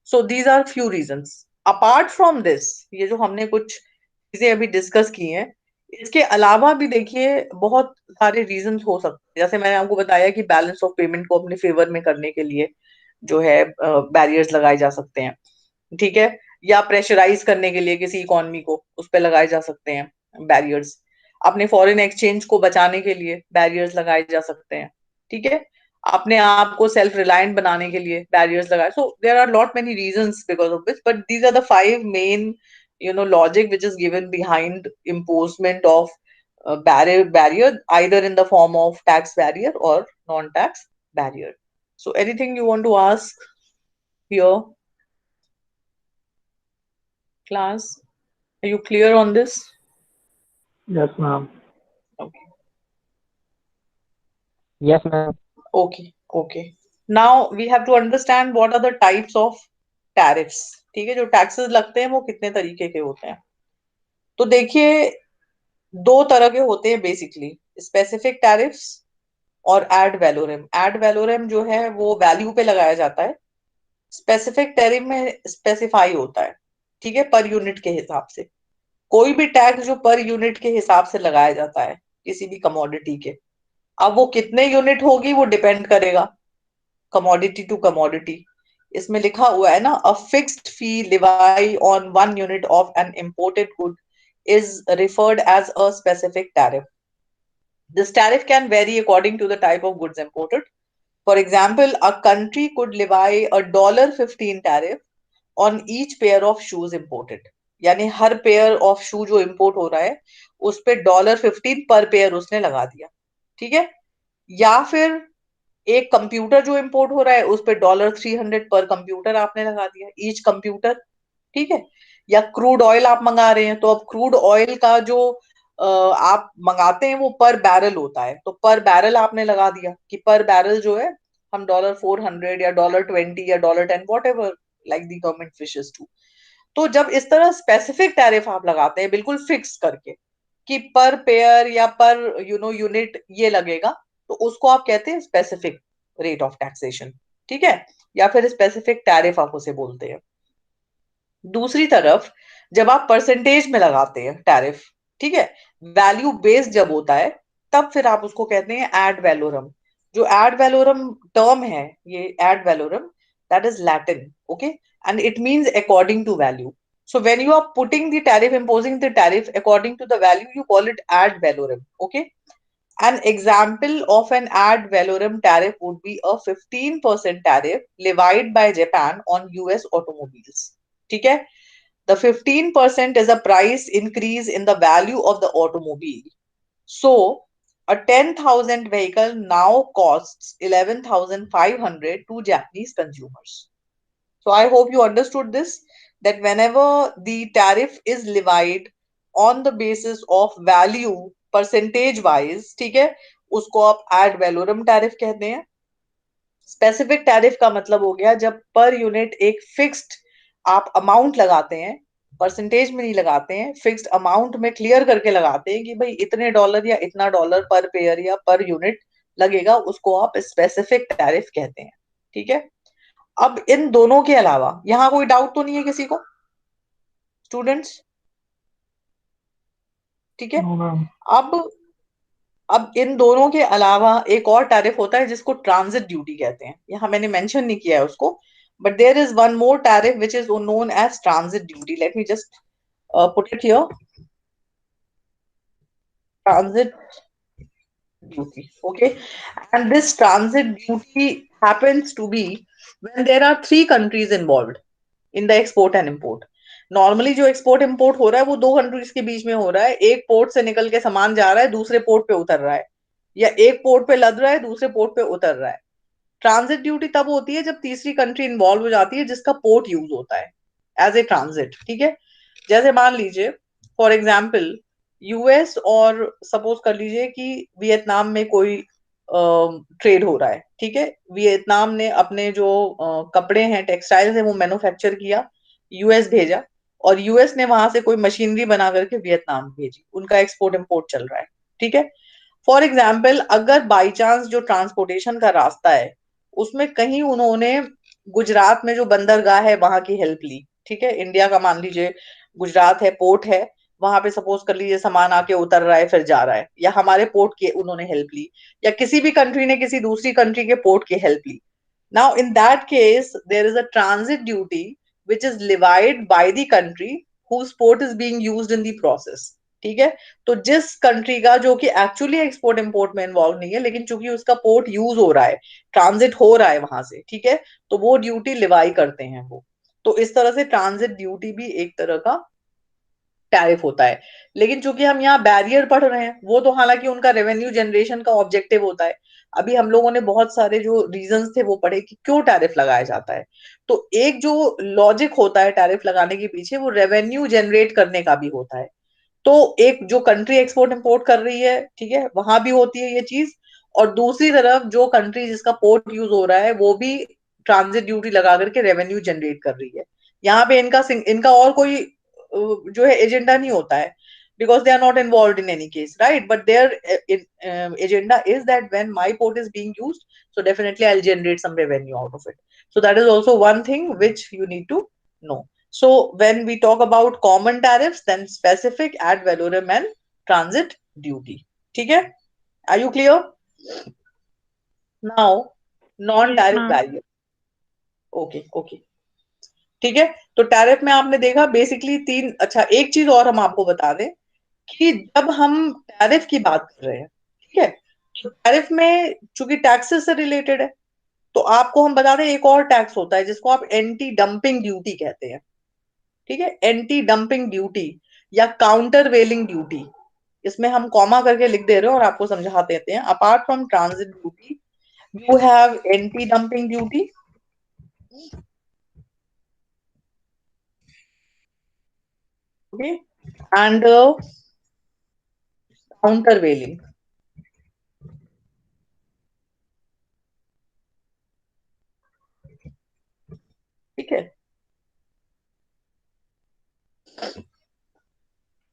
so these are few reasons. Apart from this, ये जो हमने कुछ चीजें अभी डिस्कस की हैं, इसके अलावा भी देखिए बहुत सारे रीजंस हो सकते हैं। जैसे मैंने आपको बताया कि बैलेंस ऑफ पेमेंट को अपने फेवर में करने के लिए जो है बैरियर्स लगाए जा सकते हैं, ठीक है, या प्रेशराइज करने के लिए किसी इकोनॉमी को उस पर लगाए जा सकते हैं बैरियर्स, अपने फॉरेन एक्सचेंज को बचाने के लिए बैरियर्स लगाए जा सकते हैं, ठीक है, अपने आप को सेल्फ रिलायंट बनाने के लिए बैरियर्स लगाए। So there are lot many reasons because of this, but these are the five main logic which is given behind imposement of barrier either in the form of tax barrier or non-tax barrier. So anything you want to ask here, class? Are you clear on this? Yes, ma'am. Okay. Yes, ma'am. Okay. Okay. Now we have to understand what are the types of tariffs. ठीक है, जो टैक्सेस लगते हैं वो कितने तरीके के होते हैं। तो देखिए दो तरह के होते हैं बेसिकली, स्पेसिफिक टैरिफ्स और एड वैलोरम। एड वैलोरम जो है वो वैल्यू पे लगाया जाता है, स्पेसिफिक टैरिफ में स्पेसिफाई होता है, ठीक है, पर यूनिट के हिसाब से। कोई भी टैक्स जो पर यूनिट के हिसाब से लगाया जाता है किसी भी कमोडिटी के, अब वो कितने यूनिट होगी वो डिपेंड करेगा कमोडिटी टू कमोडिटी। इसमें लिखा हुआ है ना, a fixed fee levy on 1 unit of an imported good is referred as a specific tariff. This tariff can vary according to the type of goods imported. For example, a country could levy a $15 tariff on each pair of shoes imported. यानी हर पेयर ऑफ शू जो इंपोर्ट हो रहा है उस पे $15 पर पेयर उसने लगा दिया, ठीक है। या फिर एक कंप्यूटर जो इंपोर्ट हो रहा है उस पे $300 पर कंप्यूटर आपने लगा दिया, ईच कंप्यूटर, ठीक है। या क्रूड ऑयल आप मंगा रहे हैं तो अब क्रूड ऑयल का जो आप मंगाते हैं वो पर बैरल होता है, तो पर बैरल आपने लगा दिया कि पर बैरल जो है हम $400 या $20 या $10 whatever like the government wishes to. तो जब इस तरह स्पेसिफिक टैरिफ आप लगाते हैं बिल्कुल फिक्स करके कि पर पेयर या पर यूनिट ये लगेगा, तो उसको आप कहते हैं स्पेसिफिक रेट ऑफ टैक्सेशन, ठीक है, या फिर स्पेसिफिक टैरिफ आप उसे बोलते हैं। दूसरी तरफ जब आप परसेंटेज में लगाते हैं टैरिफ, ठीक है, वैल्यू बेस्ड जब होता है तब फिर आप उसको कहते हैं एड वैलोरम। जो एड वैलोरम टर्म है, ये ad valorem, that is Latin, okay, and it means according to value. So when you are putting the tariff, imposing the tariff according to the value, you call it ad valorem. Okay. An example of an ad valorem tariff would be a 15% tariff levied by Japan on US automobiles. ठीक है? The 15% is a price increase in the value of the automobile. So a 10,000 vehicle now costs 11,500 to Japanese consumers. So I hope you understood this, that whenever the tariff is levied on the basis of value percentage wise, ठीक है, उसको आप ad valorem tariff कहते हैं. स्पेसिफिक टैरिफ का मतलब हो गया जब पर यूनिट एक फिक्स्ड आप अमाउंट लगाते हैं, परसेंटेज में नहीं लगाते हैं, फिक्स्ड अमाउंट में क्लियर करके लगाते हैं कि भाई इतने डॉलर या इतना डॉलर पर पेयर या पर यूनिट लगेगा, उसको आप स्पेसिफिक टैरिफ कहते हैं. ठीक है. अब इन दोनों के अलावा यहां कोई डाउट तो नहीं है किसी को स्टूडेंट्स? ठीक है. No, ma'am. अब इन दोनों के अलावा एक और टैरिफ होता है जिसको ट्रांजिट ड्यूटी कहते हैं. यहां मैंने मेंशन नहीं किया है उसको, but there is one more tariff which is known as transit duty. Let me just put it here. Transit duty. Okay. And this transit duty happens to be when there are three countries involved in the export and import. Normally जो एक्सपोर्ट इंपोर्ट हो रहा है वो दो कंट्रीज के बीच में हो रहा है. एक पोर्ट से निकल के सामान जा रहा है, दूसरे पोर्ट पे उतर रहा है, या एक पोर्ट पे लद रहा है, दूसरे पोर्ट पे उतर रहा है. ट्रांजिट ड्यूटी तब होती है जब तीसरी कंट्री इन्वॉल्व हो जाती है जिसका पोर्ट यूज होता है एज ए ट्रांजिट. ठीक है. जैसे मान लीजिए फॉर एग्जाम्पल यूएस और सपोज कर लीजिए कि वियतनाम में कोई ट्रेड हो रहा है. ठीक है. वियतनाम ने अपने जो कपड़े हैं, टेक्सटाइल्स है, वो मैन्युफैक्चर किया, यूएस भेजा, और यूएस ने वहां से कोई मशीनरी बना करके वियतनाम भेजी. उनका एक्सपोर्ट इंपोर्ट चल रहा है. ठीक है. फॉर एग्जाम्पल अगर बाई चांस जो ट्रांसपोर्टेशन का रास्ता है उसमें कहीं उन्होंने गुजरात में जो बंदरगाह है वहां की हेल्प ली. ठीक है. इंडिया का मान लीजिए गुजरात है, पोर्ट है, वहां पे सपोज कर लीजिए सामान आके उतर रहा है फिर जा रहा है, या हमारे पोर्ट की उन्होंने हेल्प ली, या किसी भी कंट्री ने किसी दूसरी कंट्री के पोर्ट की हेल्प ली. Now in that case there is a transit duty which is levied by the country whose port is being used in the process. ठीक है. तो जिस कंट्री का जो कि एक्चुअली एक्सपोर्ट इंपोर्ट में इन्वॉल्व नहीं है, लेकिन चूंकि उसका पोर्ट यूज हो रहा है, ट्रांजिट हो रहा है वहां से, ठीक है, तो वो ड्यूटी लिवाई करते हैं वो. तो इस तरह से ट्रांजिट ड्यूटी भी एक तरह का टैरिफ होता है. लेकिन चूंकि हम यहाँ बैरियर पढ़ रहे हैं, वो तो हालांकि उनका रेवेन्यू जनरेशन का ऑब्जेक्टिव होता है. अभी हम लोगों ने बहुत सारे जो रीजंस थे वो पढ़े कि क्यों टैरिफ लगाया जाता है. तो एक जो लॉजिक होता है टैरिफ लगाने के पीछे, वो रेवेन्यू जनरेट करने का भी होता है. तो एक जो कंट्री एक्सपोर्ट इंपोर्ट कर रही है, ठीक है, वहां भी होती है ये चीज, और दूसरी तरफ जो कंट्री जिसका पोर्ट यूज हो रहा है वो भी ट्रांजिट ड्यूटी लगा करके रेवेन्यू जनरेट कर रही है. यहाँ पे इनका इनका और कोई जो है एजेंडा नहीं होता है, because they are not involved in any case, right? But their agenda is that when my port is being used, so definitely I'll generate some revenue out of it. So that is also one thing which you need to know. So when we talk about common tariffs, then specific, ad valorem and transit duty. ठीक है? Are you clear? Now, Yes, non-tariff ma'am. barrier. Okay, okay. ठीक है. तो टैरिफ में आपने देखा बेसिकली तीन. अच्छा, एक चीज और हम आपको बता दें कि जब हम टैरिफ की बात कर रहे हैं, ठीक है, तो टैरिफ में चूंकि टैक्सेस से रिलेटेड है, तो आपको हम बता दें एक और टैक्स होता है जिसको आप एंटी डंपिंग ड्यूटी कहते हैं. ठीक है. एंटी डंपिंग ड्यूटी या काउंटर वेलिंग ड्यूटी, इसमें हम कॉमा करके लिख दे रहे हैं और आपको समझा देते हैं. Apart from transit duty you have anti dumping duty, okay, and countervailing. ठीक है.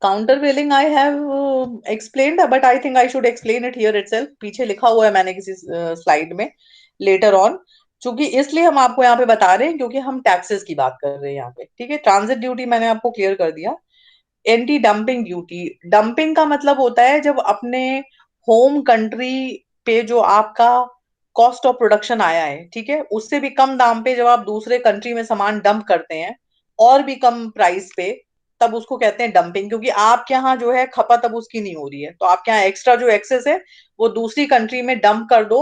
countervailing I have explained, but I think I should explain it here itself. पीछे लिखा हुआ है मैंने किसी स्लाइड में later on. चूंकि इसलिए हम आपको यहाँ पे बता रहे हैं क्योंकि हम टैक्सेस की बात कर रहे हैं यहाँ पे. ठीक है. ट्रांजिट ड्यूटी मैंने आपको क्लियर कर दिया. एंटी डंपिंग ड्यूटी, डंपिंग का मतलब होता है जब अपने होम कंट्री पे जो आपका कॉस्ट ऑफ प्रोडक्शन आया है, ठीक है, उससे भी कम दाम पे जब आप दूसरे कंट्री में सामान डंप करते हैं, और भी कम प्राइस पे, तब उसको कहते हैं डंपिंग, क्योंकि आपके यहाँ जो है खपत अब उसकी नहीं हो रही है, तो आपके यहाँ एक्स्ट्रा जो एक्सेस है वो दूसरी कंट्री में डंप कर दो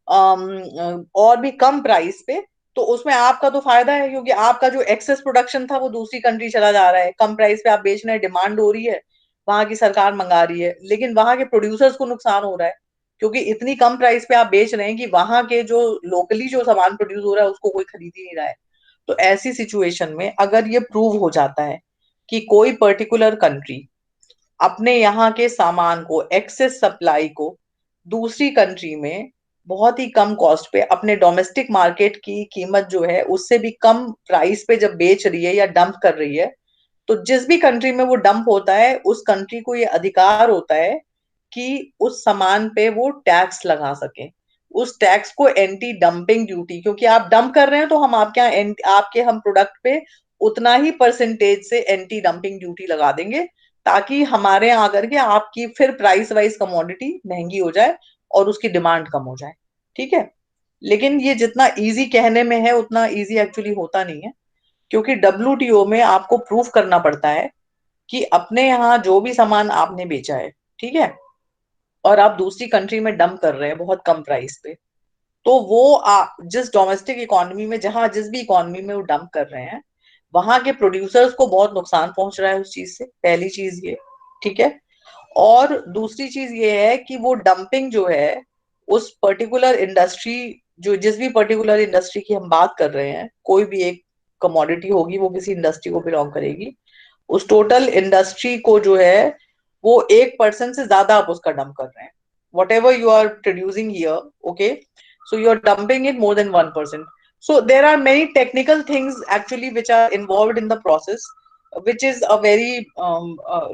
और भी कम प्राइस पे, तो उसमें आपका तो फायदा है, क्योंकि आपका जो एक्सेस प्रोडक्शन था वो दूसरी कंट्री चला जा रहा है, कम प्राइस पे आप बेच रहे हैं, डिमांड हो रही है, वहां की सरकार मंगा रही है, लेकिन वहां के प्रोड्यूसर्स को नुकसान हो रहा है, क्योंकि इतनी कम प्राइस पे आप बेच रहे हैं कि वहां के जो लोकली जो सामान प्रोड्यूस हो रहा है उसको कोई खरीद ही नहीं रहा है। तो ऐसी सिचुएशन में अगर ये प्रूव हो जाता है कि कोई पर्टिकुलर कंट्री अपने यहाँ के सामान को, एक्सेस सप्लाई को दूसरी कंट्री में बहुत ही कम कॉस्ट पे अपने डोमेस्टिक मार्केट की कीमत जो है उससे भी कम प्राइस पे जब बेच रही है या डंप कर रही है, तो जिस भी कंट्री में वो डंप होता है उस कंट्री को ये अधिकार होता है कि उस सामान पे वो टैक्स लगा सके। उस टैक्स को एंटी डंपिंग ड्यूटी, क्योंकि आप डंप कर रहे हैं तो हम आपके यहाँ आपके हम प्रोडक्ट पे उतना ही परसेंटेज से एंटी डंपिंग ड्यूटी लगा देंगे, ताकि हमारे यहाँ आकर के आपकी फिर प्राइस वाइज कमोडिटी महंगी हो जाए और उसकी डिमांड कम हो जाए। ठीक है, लेकिन ये जितना इजी कहने में है उतना इजी एक्चुअली होता नहीं है, क्योंकि डब्ल्यूटीओ में आपको प्रूफ करना पड़ता है कि अपने यहाँ जो भी सामान आपने बेचा है, ठीक है, और आप दूसरी कंट्री में डंप कर रहे हैं बहुत कम प्राइस पे, तो वो जिस डोमेस्टिक इकोनॉमी में, जहां जिस भी इकोनॉमी में वो डंप कर रहे हैं, वहां के प्रोड्यूसर्स को बहुत नुकसान पहुंच रहा है उस चीज से, पहली चीज ये। ठीक है, और दूसरी चीज ये है कि वो डंपिंग जो है उस पर्टिकुलर इंडस्ट्री, जो जिस भी पर्टिकुलर इंडस्ट्री की हम बात कर रहे हैं, कोई भी एक कमोडिटी होगी वो किसी इंडस्ट्री को बिलोंग करेगी, उस टोटल इंडस्ट्री को जो है वो 1% से ज्यादा आप उसका डंप कर रहे हैं। Whatever you are producing here, okay, so you're dumping it more than 1%. So there are many technical things actually which are involved in the process, which is a very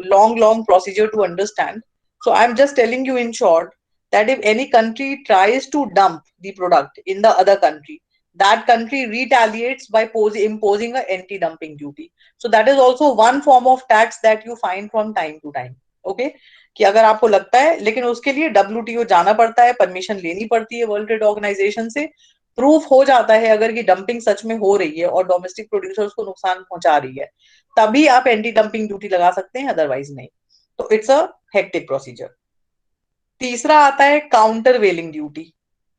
long procedure to understand. So I'm just telling you in short that if any country tries to dump the product in the other country, that country retaliates by imposing a anti-dumping duty. So that is also one form of tax that you find from time to time. Okay, कि अगर आपको लगता है, लेकिन उसके लिए डब्ल्यूटीओ जाना पड़ता है, परमिशन लेनी पड़ती है वर्ल्ड ट्रेड ऑर्गेनाइजेशन से, प्रूफ हो जाता है अगर कि डंपिंग सच में हो रही है और डोमेस्टिक प्रोड्यूसर्स को नुकसान पहुंचा रही है, तभी आप एंटी डंपिंग ड्यूटी लगा सकते हैं, अदरवाइज नहीं। तो इट्स अ हेक्टिक प्रोसीजर। तीसरा आता है काउंटर वेलिंग ड्यूटी।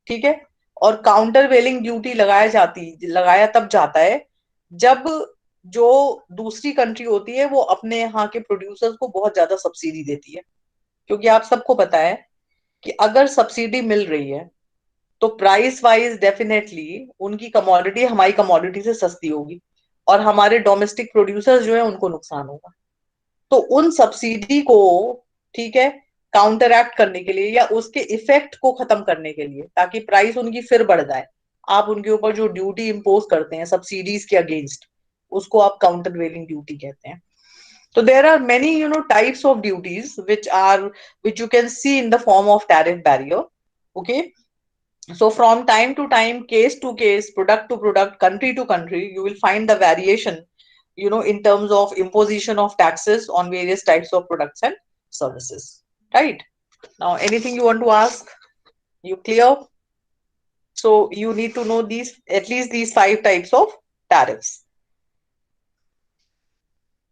ठीक है, और काउंटर वेलिंग ड्यूटी लगाया तब जाता है जब जो दूसरी कंट्री होती है वो अपने यहाँ के प्रोड्यूसर्स को बहुत ज्यादा सब्सिडी देती है, क्योंकि आप सबको पता है कि अगर सब्सिडी मिल रही है तो प्राइस वाइज डेफिनेटली उनकी कमोडिटी हमारी कमोडिटी से सस्ती होगी और हमारे डोमेस्टिक प्रोड्यूसर्स जो है उनको नुकसान होगा। तो उन सब्सिडी को, ठीक है, काउंटर एक्ट करने के लिए या उसके इफेक्ट को खत्म करने के लिए, ताकि प्राइस उनकी फिर बढ़ जाए, आप उनके ऊपर जो ड्यूटी इंपोज करते हैं सब्सिडीज के अगेंस्ट, उसको आप काउंटर वेलिंग ड्यूटी कहते हैं। So there are many, types of duties which you can see in the form of tariff barrier. Okay. So from time to time, case to case, product to product, country to country, you will find the variation, in terms of imposition of taxes on various types of products and services. Right. Now, anything you want to ask? You clear? So you need to know at least these 5 types of tariffs.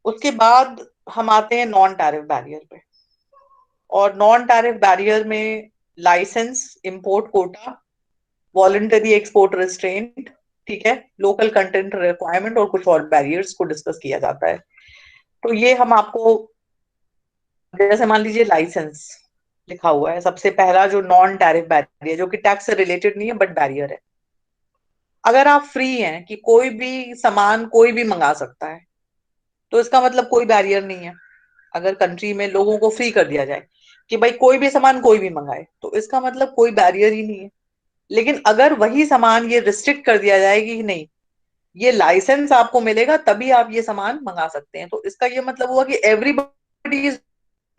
उसके बाद हम आते हैं नॉन टैरिफ बैरियर पे। और नॉन टैरिफ बैरियर में licence, import quota, voluntary export restraint, ठीक है, लोकल कंटेंट रिक्वायरमेंट और कुछ और बैरियर्स को डिस्कस किया जाता है। तो ये हम आपको, जैसे मान लीजिए लाइसेंस लिखा हुआ है, सबसे पहला जो नॉन टैरिफ बैरियर, जो कि टैक्स से रिलेटेड नहीं है बट बैरियर है। अगर आप फ्री हैं कि कोई भी सामान कोई भी मंगा सकता है, तो इसका मतलब कोई बैरियर नहीं है। अगर कंट्री में लोगों को फ्री कर दिया जाए कि भाई कोई भी सामान कोई भी मंगाए, तो इसका मतलब कोई बैरियर ही नहीं है। लेकिन अगर वही सामान ये रिस्ट्रिक्ट कर दिया जाए कि नहीं, ये लाइसेंस आपको मिलेगा तभी आप ये सामान मंगा सकते हैं, तो इसका ये मतलब हुआ कि एवरीबॉडी इज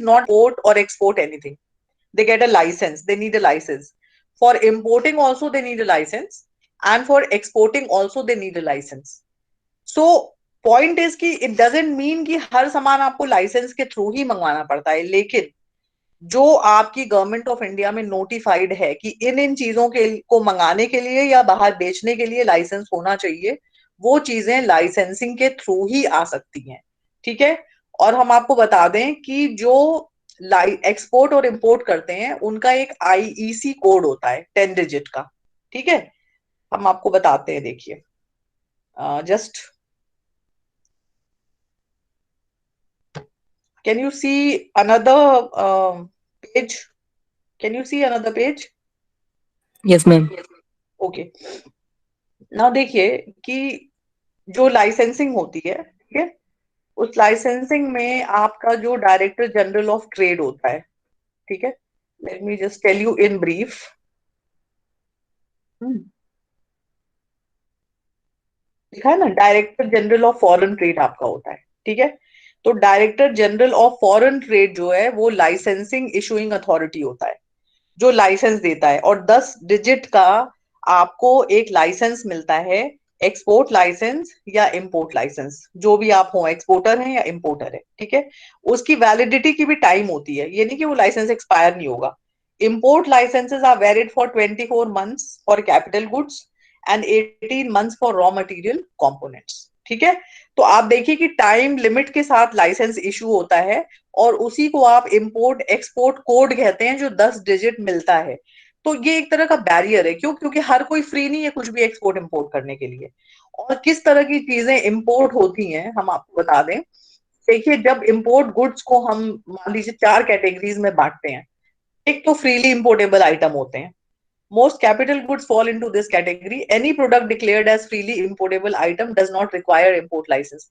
नॉट इम्पोर्ट और export anything, they get a license, they need a license. For importing also they need a license, and for exporting also they need a license. So point is कि it doesn't mean कि हर सामान आपको लाइसेंस के थ्रू ही मंगवाना पड़ता है, लेकिन जो आपकी गवर्नमेंट ऑफ इंडिया में नोटिफाइड है कि इन चीजों के को मंगाने के लिए या बाहर बेचने के लिए लाइसेंस होना चाहिए, वो चीजें लाइसेंसिंग के थ्रू ही आ सकती हैं, ठीक है। और हम आपको बता दें कि जो एक्सपोर्ट और इंपोर्ट करते हैं उनका एक आईईसी कोड होता है 10 डिजिट का, ठीक है। हम आपको बताते हैं, देखिए just can you see another page, can you see another page? Yes, ma'am. Okay, now देखिए कि जो लाइसेंसिंग होती है, ठीक है, उस लाइसेंसिंग में आपका जो डायरेक्टर जनरल ऑफ ट्रेड होता है, ठीक है। Let me just tell you in brief. लिखा है ना, director general of foreign trade आपका होता है, ठीक है। तो director general of foreign trade जो है वो लाइसेंसिंग इशूइंग अथॉरिटी होता है, जो लाइसेंस देता है। और 10 डिजिट का आपको एक लाइसेंस मिलता है, एक्सपोर्ट लाइसेंस या इंपोर्ट लाइसेंस, जो भी आप हो, एक्सपोर्टर है या इंपोर्टर है, ठीक है। उसकी वैलिडिटी की भी टाइम होती है, ये नहीं कि वो लाइसेंस एक्सपायर नहीं होगा। Import licences are valid for 24 months for capital goods and 18 months for raw material components, ठीक है। तो आप देखिए कि टाइम लिमिट के साथ लाइसेंस इशू होता है, और उसी को आप इंपोर्ट एक्सपोर्ट कोड कहते हैं, जो 10 डिजिट मिलता है। तो ये एक तरह का बैरियर है, क्यों? क्योंकि हर कोई फ्री नहीं है कुछ भी एक्सपोर्ट इंपोर्ट करने के लिए। और किस तरह की चीजें इंपोर्ट होती हैं हम आपको बता दें। देखिए, जब इंपोर्ट गुड्स को हम मान लीजिए 4 कैटेगरीज में बांटते हैं। एक तो फ्रीली इंपोर्टेबल आइटम होते हैं। Most capital goods fall into this category. Any product declared as freely importable item does not require import license.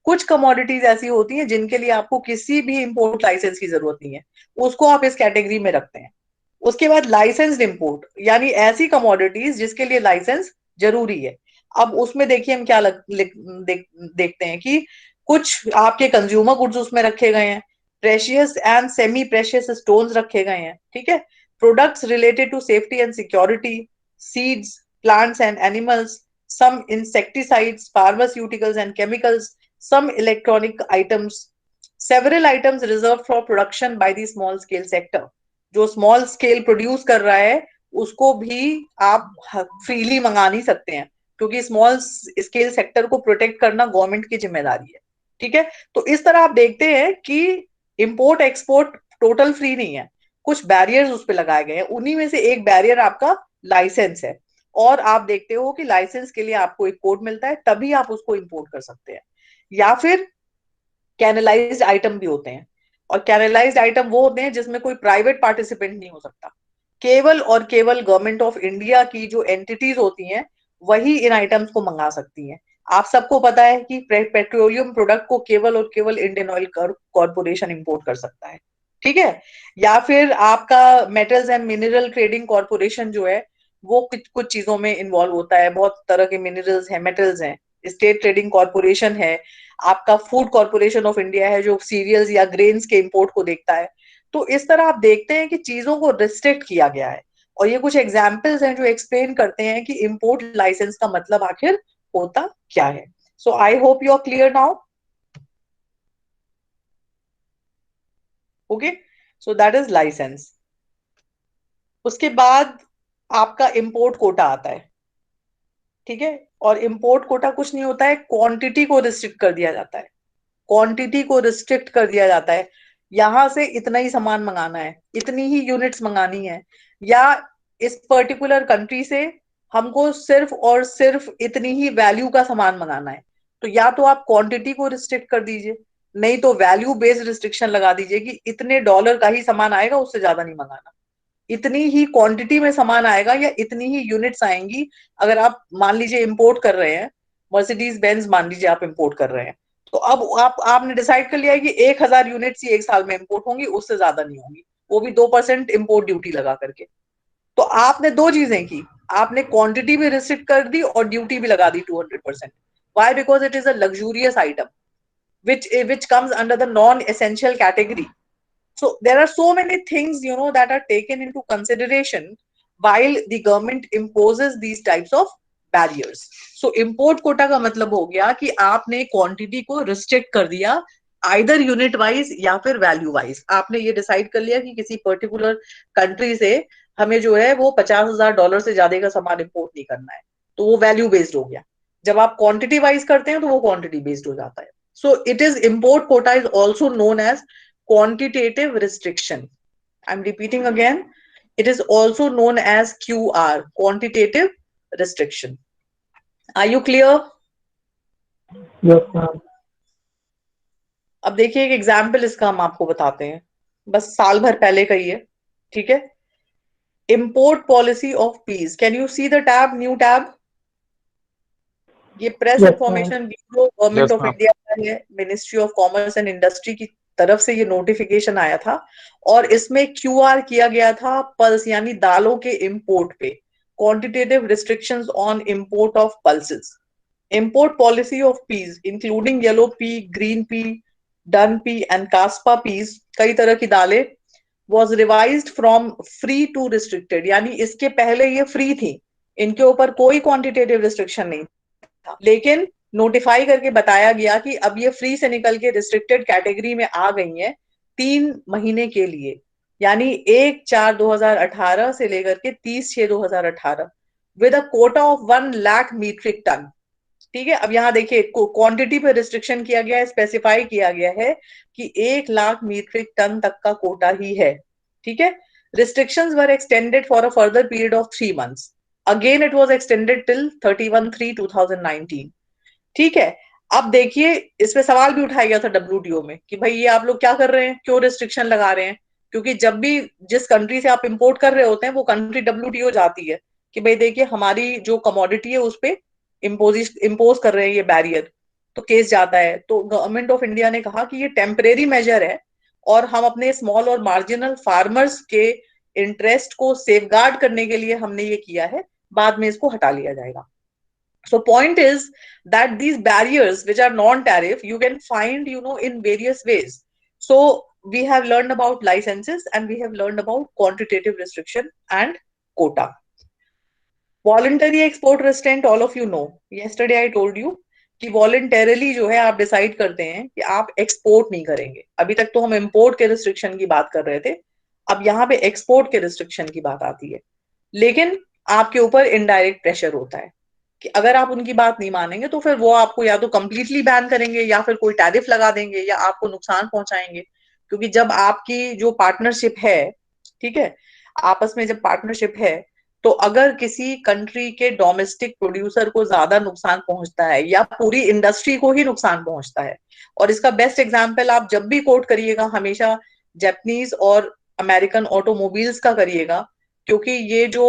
कुछ कमोडिटीज ऐसी होती हैं जिनके लिए आपको किसी भी इंपोर्ट लाइसेंस की जरूरत नहीं है, उसको आप इस कैटेगरी में रखते हैं। उसके बाद लाइसेंस्ड इंपोर्ट, यानी ऐसी कमोडिटीज जिसके लिए लाइसेंस जरूरी है। अब उसमें देखिए हम क्या देखते हैं कि कुछ आपके कंज्यूमर गुड्स उसमें रखे गए हैं, precious and semi precious stones रखे गए हैं, ठीक है। Products related to safety and security, seeds, plants and animals, some insecticides, pharmaceuticals and chemicals, some electronic items, several items reserved for production by the small scale sector. जो स्मॉल स्केल प्रोड्यूस कर रहा है उसको भी आप फ्रीली मंगा नहीं सकते हैं, क्योंकि स्मॉल स्केल सेक्टर को प्रोटेक्ट करना गवर्नमेंट की जिम्मेदारी है, ठीक है। तो इस तरह आप देखते हैं कि इंपोर्ट एक्सपोर्ट टोटल फ्री नहीं है, कुछ बैरियर्स उस पर लगाए गए हैं। उन्हीं में से एक बैरियर आपका लाइसेंस है। और आप देखते हो कि लाइसेंस के लिए आपको एक कोड मिलता है, तभी आप उसको इंपोर्ट कर सकते हैं। या फिर कैनलाइज्ड आइटम भी होते हैं। और कैनलाइज्ड आइटम वो होते हैं जिसमें कोई प्राइवेट पार्टिसिपेंट नहीं हो सकता, केवल और केवल गवर्नमेंट ऑफ इंडिया की जो एंटिटीज होती हैं वही इन आइटम्स को मंगा सकती हैं। आप सबको पता है कि पेट्रोलियम प्रोडक्ट को केवल और केवल इंडियन ऑयल कॉर्पोरेशन इंपोर्ट कर सकता है, ठीक है। या फिर आपका metals and mineral trading corporation जो है वो कुछ कुछ चीजों में इन्वॉल्व होता है, बहुत तरह के मिनरल्स हैं, मेटल्स हैं। स्टेट ट्रेडिंग कॉर्पोरेशन है, आपका फूड कॉर्पोरेशन ऑफ इंडिया है जो सीरियल्स या ग्रेन्स के इंपोर्ट को देखता है। तो इस तरह आप देखते हैं कि चीजों को रिस्ट्रिक्ट किया गया है। और ये कुछ एग्जाम्पल्स हैं जो एक्सप्लेन करते हैं कि इंपोर्ट लाइसेंस का मतलब आखिर होता क्या है। So I hope you are clear now. Okay, so that is licence. उसके बाद आपका इंपोर्ट कोटा आता है, ठीक है। और इंपोर्ट कोटा कुछ नहीं होता है, क्वांटिटी को रिस्ट्रिक्ट कर दिया जाता है। क्वांटिटी को रिस्ट्रिक्ट कर दिया जाता है, यहां से इतना ही सामान मंगाना है, इतनी ही यूनिट्स मंगानी है, या इस पर्टिकुलर कंट्री से हमको सिर्फ और सिर्फ इतनी ही वैल्यू का सामान मंगाना है। तो या तो आप क्वांटिटी को रिस्ट्रिक्ट कर दीजिए, नहीं तो वैल्यू बेस्ड रिस्ट्रिक्शन लगा दीजिए कि इतने डॉलर का ही सामान आएगा, उससे ज्यादा नहीं मंगाना, इतनी ही क्वांटिटी में सामान आएगा या इतनी ही यूनिट्स आएंगी। अगर आप मान लीजिए इंपोर्ट कर रहे हैं, मर्सिडीज बेंज मान लीजिए आप इंपोर्ट कर रहे हैं, तो अब आपने डिसाइड कर लिया है कि 1,000 यूनिट्स ही एक साल में इंपोर्ट होंगी, उससे ज्यादा नहीं होंगी, वो भी 2% इंपोर्ट ड्यूटी लगा करके। तो आपने दो चीजें की, आपने क्वांटिटी भी रिस्ट्रिक्ट कर दी और ड्यूटी भी लगा दी 200%। Why? Because it is a luxurious item which comes under the non-essential category. So there are so many things, that are taken into consideration while the government imposes these types of barriers. So import quota का मतलब हो गया कि आपने क्वांटिटी को रिस्ट्रिक्ट कर दिया, आइदर यूनिट वाइज या फिर वैल्यू वाइज। आपने ये डिसाइड कर लिया कि किसी पर्टिकुलर कंट्री से हमें जो है वो $50,000 से ज्यादा का सामान इंपोर्ट नहीं करना है, तो वो वैल्यू बेस्ड हो गया। जब आप क्वांटिटी वाइज करते हैं तो वो क्वांटिटी बेस्ड हो जाता है. So it is import quota is also known as quantitative restriction. I am repeating again, it is also known as QR, quantitative restriction. Are you clear? Yes, ma'am. अब देखिए एक एग्जाम्पल इसका हम आपको बताते हैं, बस साल भर पहले का ही है. ठीक है. Import policy of peace. Can you see the tab, new tab? ये press Yes, ma'am. Information bureau government Yes, of ma'am. India का है, ministry of commerce and industry की तरफ से ये नोटिफिकेशन आया था. और इसमें क्यूआर किया गया था पल्स यानी दालों के इंपोर्ट पे. Quantitative restrictions on import of pulses. Import policy of peas, including yellow pea, green pea, dun pea and caspa peas, कई तरह की दालें, was revised from free to restricted. यानी इसके पहले ये फ्री थी, इनके ऊपर कोई क्वांटिटेटिव रिस्ट्रिक्शन नहीं था, लेकिन नोटिफाई करके बताया गया कि अब ये फ्री से निकल के रिस्ट्रिक्टेड कैटेगरी में आ गई है 3 महीने के लिए. यानी 1/4/2018 से लेकर के 30/6/2018 with a quota of 1 lakh metric ton. ठीक है. अब यहाँ देखिए क्वांटिटी पे रिस्ट्रिक्शन किया गया है, स्पेसिफाई किया गया है कि 1 लाख मीट्रिक टन तक का कोटा ही है. ठीक है. Restrictions were extended for a further period of 3 months. Again it was extended till 31/3/2019. ठीक है. अब देखिए इसमें सवाल भी उठाया गया था डब्ल्यूटीओ में कि भाई ये आप लोग क्या कर रहे हैं, क्यों रिस्ट्रिक्शन लगा रहे हैं? क्योंकि जब भी जिस कंट्री से आप इंपोर्ट कर रहे होते हैं वो कंट्री डब्ल्यूटीओ जाती है कि भाई देखिए हमारी जो कमोडिटी है उस पे इम्पोज कर रहे हैं ये बैरियर, तो केस जाता है. तो गवर्नमेंट ऑफ इंडिया ने कहा कि ये टेम्परेरी मेजर है और हम अपने स्मॉल और मार्जिनल फार्मर्स के इंटरेस्ट को सेफगार्ड करने के लिए हमने ये किया है, बाद में इसको हटा लिया जाएगा. So point is that these barriers which are non-tariff you can find in various ways. So we have learned about licenses and we have learned about quantitative restriction and quota. Voluntary export restraint, all of you know. Yesterday I told you कि voluntarily जो है आप डिसाइड करते हैं कि आप एक्सपोर्ट नहीं करेंगे. अभी तक तो हम इंपोर्ट के रिस्ट्रिक्शन की बात कर रहे थे, अब यहाँ पे एक्सपोर्ट के रिस्ट्रिक्शन की बात आती है. लेकिन आपके ऊपर इनडायरेक्ट प्रेशर होता है कि अगर आप उनकी बात नहीं मानेंगे तो फिर वो आपको या तो कंप्लीटली बैन करेंगे या फिर कोई टैरिफ लगा देंगे या आपको नुकसान पहुंचाएंगे. क्योंकि जब आपकी जो पार्टनरशिप है, ठीक है, आपस में जब पार्टनरशिप है, तो अगर किसी कंट्री के डोमेस्टिक प्रोड्यूसर को ज्यादा नुकसान पहुंचता है या पूरी इंडस्ट्री को ही नुकसान पहुंचता है, और इसका बेस्ट एग्जांपल आप जब भी कोट करिएगा हमेशा जापानीज और अमेरिकन ऑटोमोबाइल्स का करिएगा, क्योंकि ये जो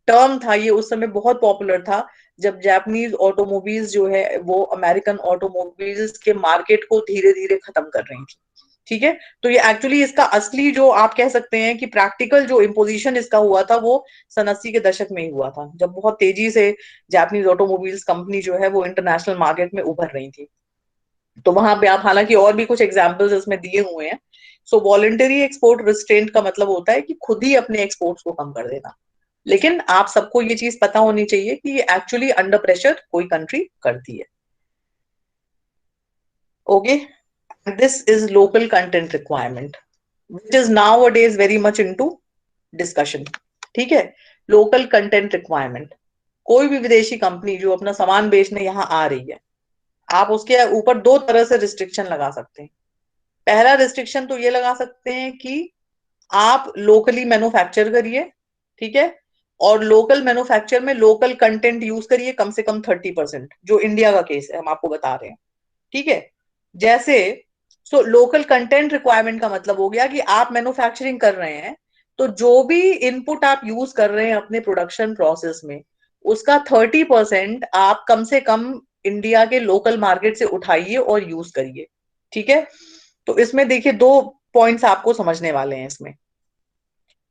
टर्म था ये उस समय बहुत पॉपुलर था जब जापानीज ऑटोमोबाइल्स जो है वो अमेरिकन ऑटोमोबाइल्स के मार्केट को धीरे धीरे खत्म कर रही थी. ठीक है. तो ये एक्चुअली इसका असली जो आप कह सकते हैं कि प्रैक्टिकल जो इम्पोजिशन इसका हुआ था वो सन 80 के दशक में ही हुआ था, जब बहुत तेजी से जापानीज ऑटोमोबाइल्स कंपनी जो है वो इंटरनेशनल मार्केट में उभर रही थी. तो वहां पे आप हालांकि और भी कुछ एग्जाम्पल्स इसमें दिए हुए हैं. सो वॉलंटरी एक्सपोर्ट रिस्ट्रेंट का मतलब होता है कि खुद ही अपने एक्सपोर्ट्स को कम कर देना. लेकिन आप सबको ये चीज पता होनी चाहिए कि ये एक्चुअली अंडर प्रेशर कोई कंट्री करती है. Okay. This is local content requirement which is nowadays very much into discussion. ठीक है. Local content requirement. कोई भी विदेशी कंपनी जो अपना सामान बेचने यहाँ आ रही है, आप उसके ऊपर 2 तरह से रिस्ट्रिक्शन लगा सकते हैं. पहला रिस्ट्रिक्शन तो ये लगा सकते हैं कि आप लोकली मैन्युफैक्चर करिए, ठीक है, और लोकल मैन्युफैक्चर में लोकल कंटेंट यूज करिए कम से कम 30%, जो इंडिया का केस है हम आपको बता रहे हैं. ठीक है. जैसे लोकल कंटेंट रिक्वायरमेंट का मतलब हो गया कि आप मैन्युफैक्चरिंग कर रहे हैं तो जो भी इनपुट आप यूज कर रहे हैं अपने प्रोडक्शन प्रोसेस में उसका 30% आप कम से कम इंडिया के लोकल मार्केट से उठाइए और यूज करिए. ठीक है. तो इसमें देखिए 2 पॉइंट्स आपको समझने वाले हैं. इसमें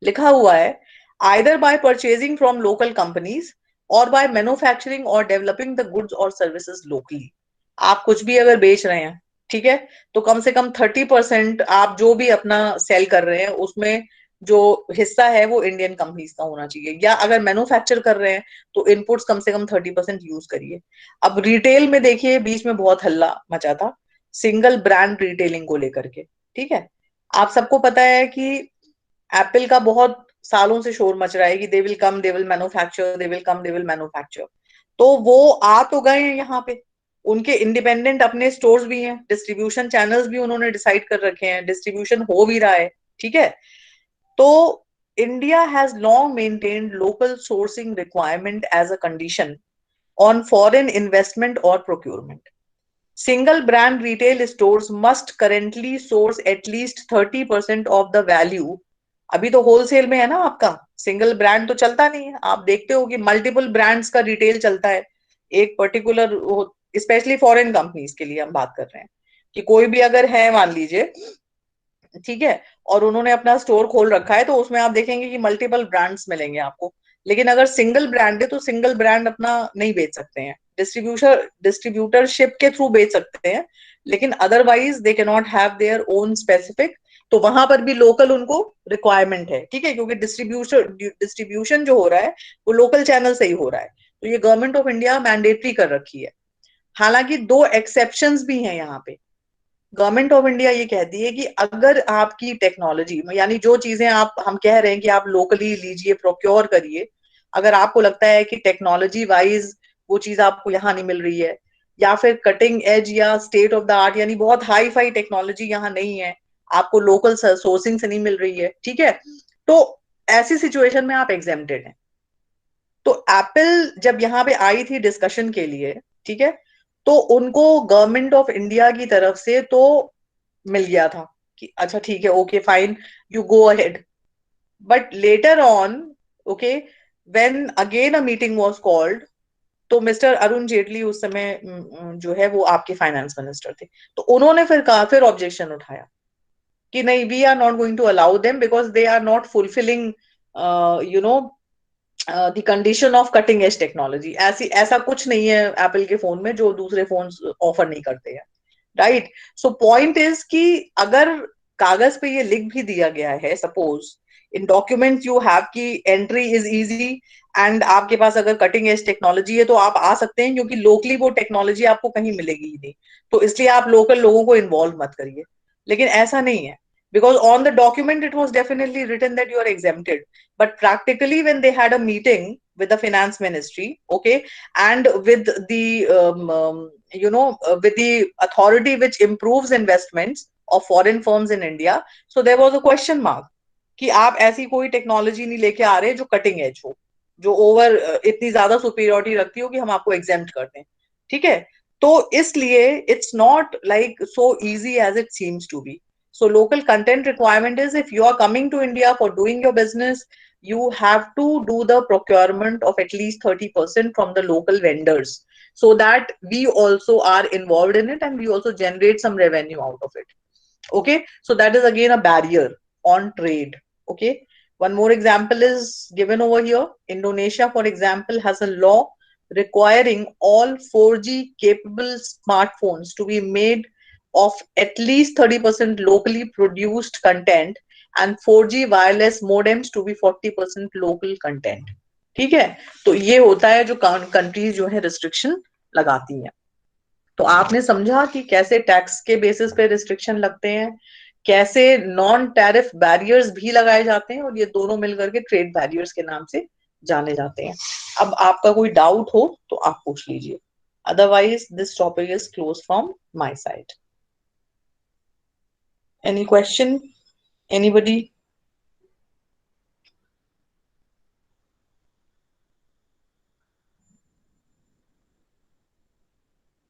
लिखा हुआ है either by purchasing from local companies or by manufacturing or developing the goods or services locally. आप कुछ भी अगर बेच रहे हैं, ठीक है, तो कम से कम 30% आप जो भी अपना सेल कर रहे हैं उसमें जो हिस्सा है वो इंडियन कंपनीज का होना चाहिए. या अगर मैन्युफैक्चर कर रहे हैं तो इनपुट्स कम से कम 30% यूज करिए. अब रिटेल में देखिए बीच में बहुत हल्ला मचा था सिंगल ब्रांड रिटेलिंग को लेकर के. ठीक है. आप सबको पता है कि एप्पल का बहुत सालों से शोर मच रहा है कि they will come, they will manufacture, they will come, they will manufacture. तो वो आ तो गए हैं यहाँ पे, उनके इंडिपेंडेंट अपने स्टोर्स भी हैं, डिस्ट्रीब्यूशन चैनल्स भी उन्होंने डिसाइड कर रखे हैं, डिस्ट्रीब्यूशन हो भी रहा है, ठीक है। तो India has long maintained local sourcing requirement as a condition on foreign investment और procurement. Single brand retail stores must currently source at least 30% of the value। अभी तो होलसेल में है ना आपका, सिंगल ब्रांड तो चलता नहीं है। आप देखते हो कि मल्टीपल ब्रांड्स का रिटेल चलता है। एक पर्टिकुलर, स्पेशली फॉरेन कंपनीज के लिए हम बात कर रहे हैं, कि कोई भी अगर है मान लीजिए, ठीक है, और उन्होंने अपना स्टोर खोल रखा है, तो उसमें आप देखेंगे कि मल्टीपल ब्रांड्स मिलेंगे आपको। लेकिन अगर सिंगल ब्रांड है तो सिंगल ब्रांड अपना नहीं बेच सकते हैं, डिस्ट्रीब्यूटरशिप के थ्रू बेच सकते हैं, लेकिन otherwise they can not have their own specific. तो वहां पर भी लोकल उनको रिक्वायरमेंट है, ठीक है, क्योंकि डिस्ट्रीब्यूशन जो हो रहा है वो लोकल चैनल से ही हो रहा है। तो ये गवर्नमेंट ऑफ इंडिया मैंडेटरी कर रखी है। हालांकि दो एक्सेप्शंस भी हैं यहाँ पे। गवर्नमेंट ऑफ इंडिया ये कहती है कि अगर आपकी टेक्नोलॉजी, यानी जो चीजें आप हम कह रहे हैं कि आप लोकली लीजिए, प्रोक्योर करिए, अगर आपको लगता है कि टेक्नोलॉजी वाइज वो चीज आपको यहाँ नहीं मिल रही है, या फिर कटिंग एज या स्टेट ऑफ द आर्ट, यानी बहुत हाई फाई टेक्नोलॉजी यहाँ नहीं है, आपको लोकल सोर्सिंग से नहीं मिल रही है, ठीक है, तो ऐसी सिचुएशन में आप एग्जेम्प्टेड हैं। तो एप्पल जब यहाँ पे आई थी डिस्कशन के लिए, ठीक है, तो उनको गवर्नमेंट ऑफ इंडिया की तरफ से तो मिल गया था कि अच्छा ठीक है, okay fine, you go ahead. But later on, okay, when again a meeting was called, तो मिस्टर अरुण जेटली उस समय जो है वो आपके फाइनेंस मिनिस्टर थे, तो उन्होंने फिर कहा, फिर ऑब्जेक्शन उठाया कि नहीं, we are not going to allow them because they are not fulfilling you know the condition of cutting edge technology. ऐसी ऐसा कुछ नहीं है एप्पल के फोन में जो दूसरे फोन ऑफर नहीं करते हैं, राइट। सो पॉइंट इज कि अगर कागज पे ये लिख भी दिया गया है, suppose in documents you have की एंट्री इज इजी, एंड आपके पास अगर कटिंग एज टेक्नोलॉजी है तो आप आ सकते हैं, क्योंकि लोकली वो टेक्नोलॉजी आपको कहीं मिलेगी ही नहीं, तो इसलिए आप लोकल लोगों को इन्वॉल्व मत करिए। लेकिन ऐसा नहीं है, because on the document it was definitely written that you are exempted, but practically when they had a meeting with the finance ministry, okay, and with the with the authority which improves investments of foreign firms in India, so there was a question mark कि आप ऐसी कोई टेक्नोलॉजी नहीं लेके आ रहे जो कटिंग एज हो, जो ओवर इतनी ज्यादा सुपीरियोरिटी रखती हो कि हम आपको एग्जेम्प्ट कर दें, ठीक है। तो इसलिए it's not like so easy as it seems to be. So local content requirement is, if you are coming to India for doing your business, you have to do the procurement of at least 30% from the local vendors, so that we also are involved in it and we also generate some revenue out of it. Okay, so that is again a barrier on trade. Okay, one more example is given over here. Indonesia, for example, has a law requiring all 4G capable smartphones to be made of at least 30% locally produced content, and 4G wireless modems to be 40% local content। ठीक है, तो ये होता है जो कंट्रीज जो है रिस्ट्रिक्शन लगाती हैं। तो आपने समझा कि कैसे टैक्स के बेसिस पे रिस्ट्रिक्शन लगते हैं, कैसे नॉन टैरिफ बैरियर्स भी लगाए जाते हैं, और ये दोनों मिलकर के ट्रेड बैरियर्स के नाम से जाने जाते हैं। अब आपका कोई डाउट हो तो आप पूछ लीजिए, otherwise this topic is close from my side. Any question? Anybody?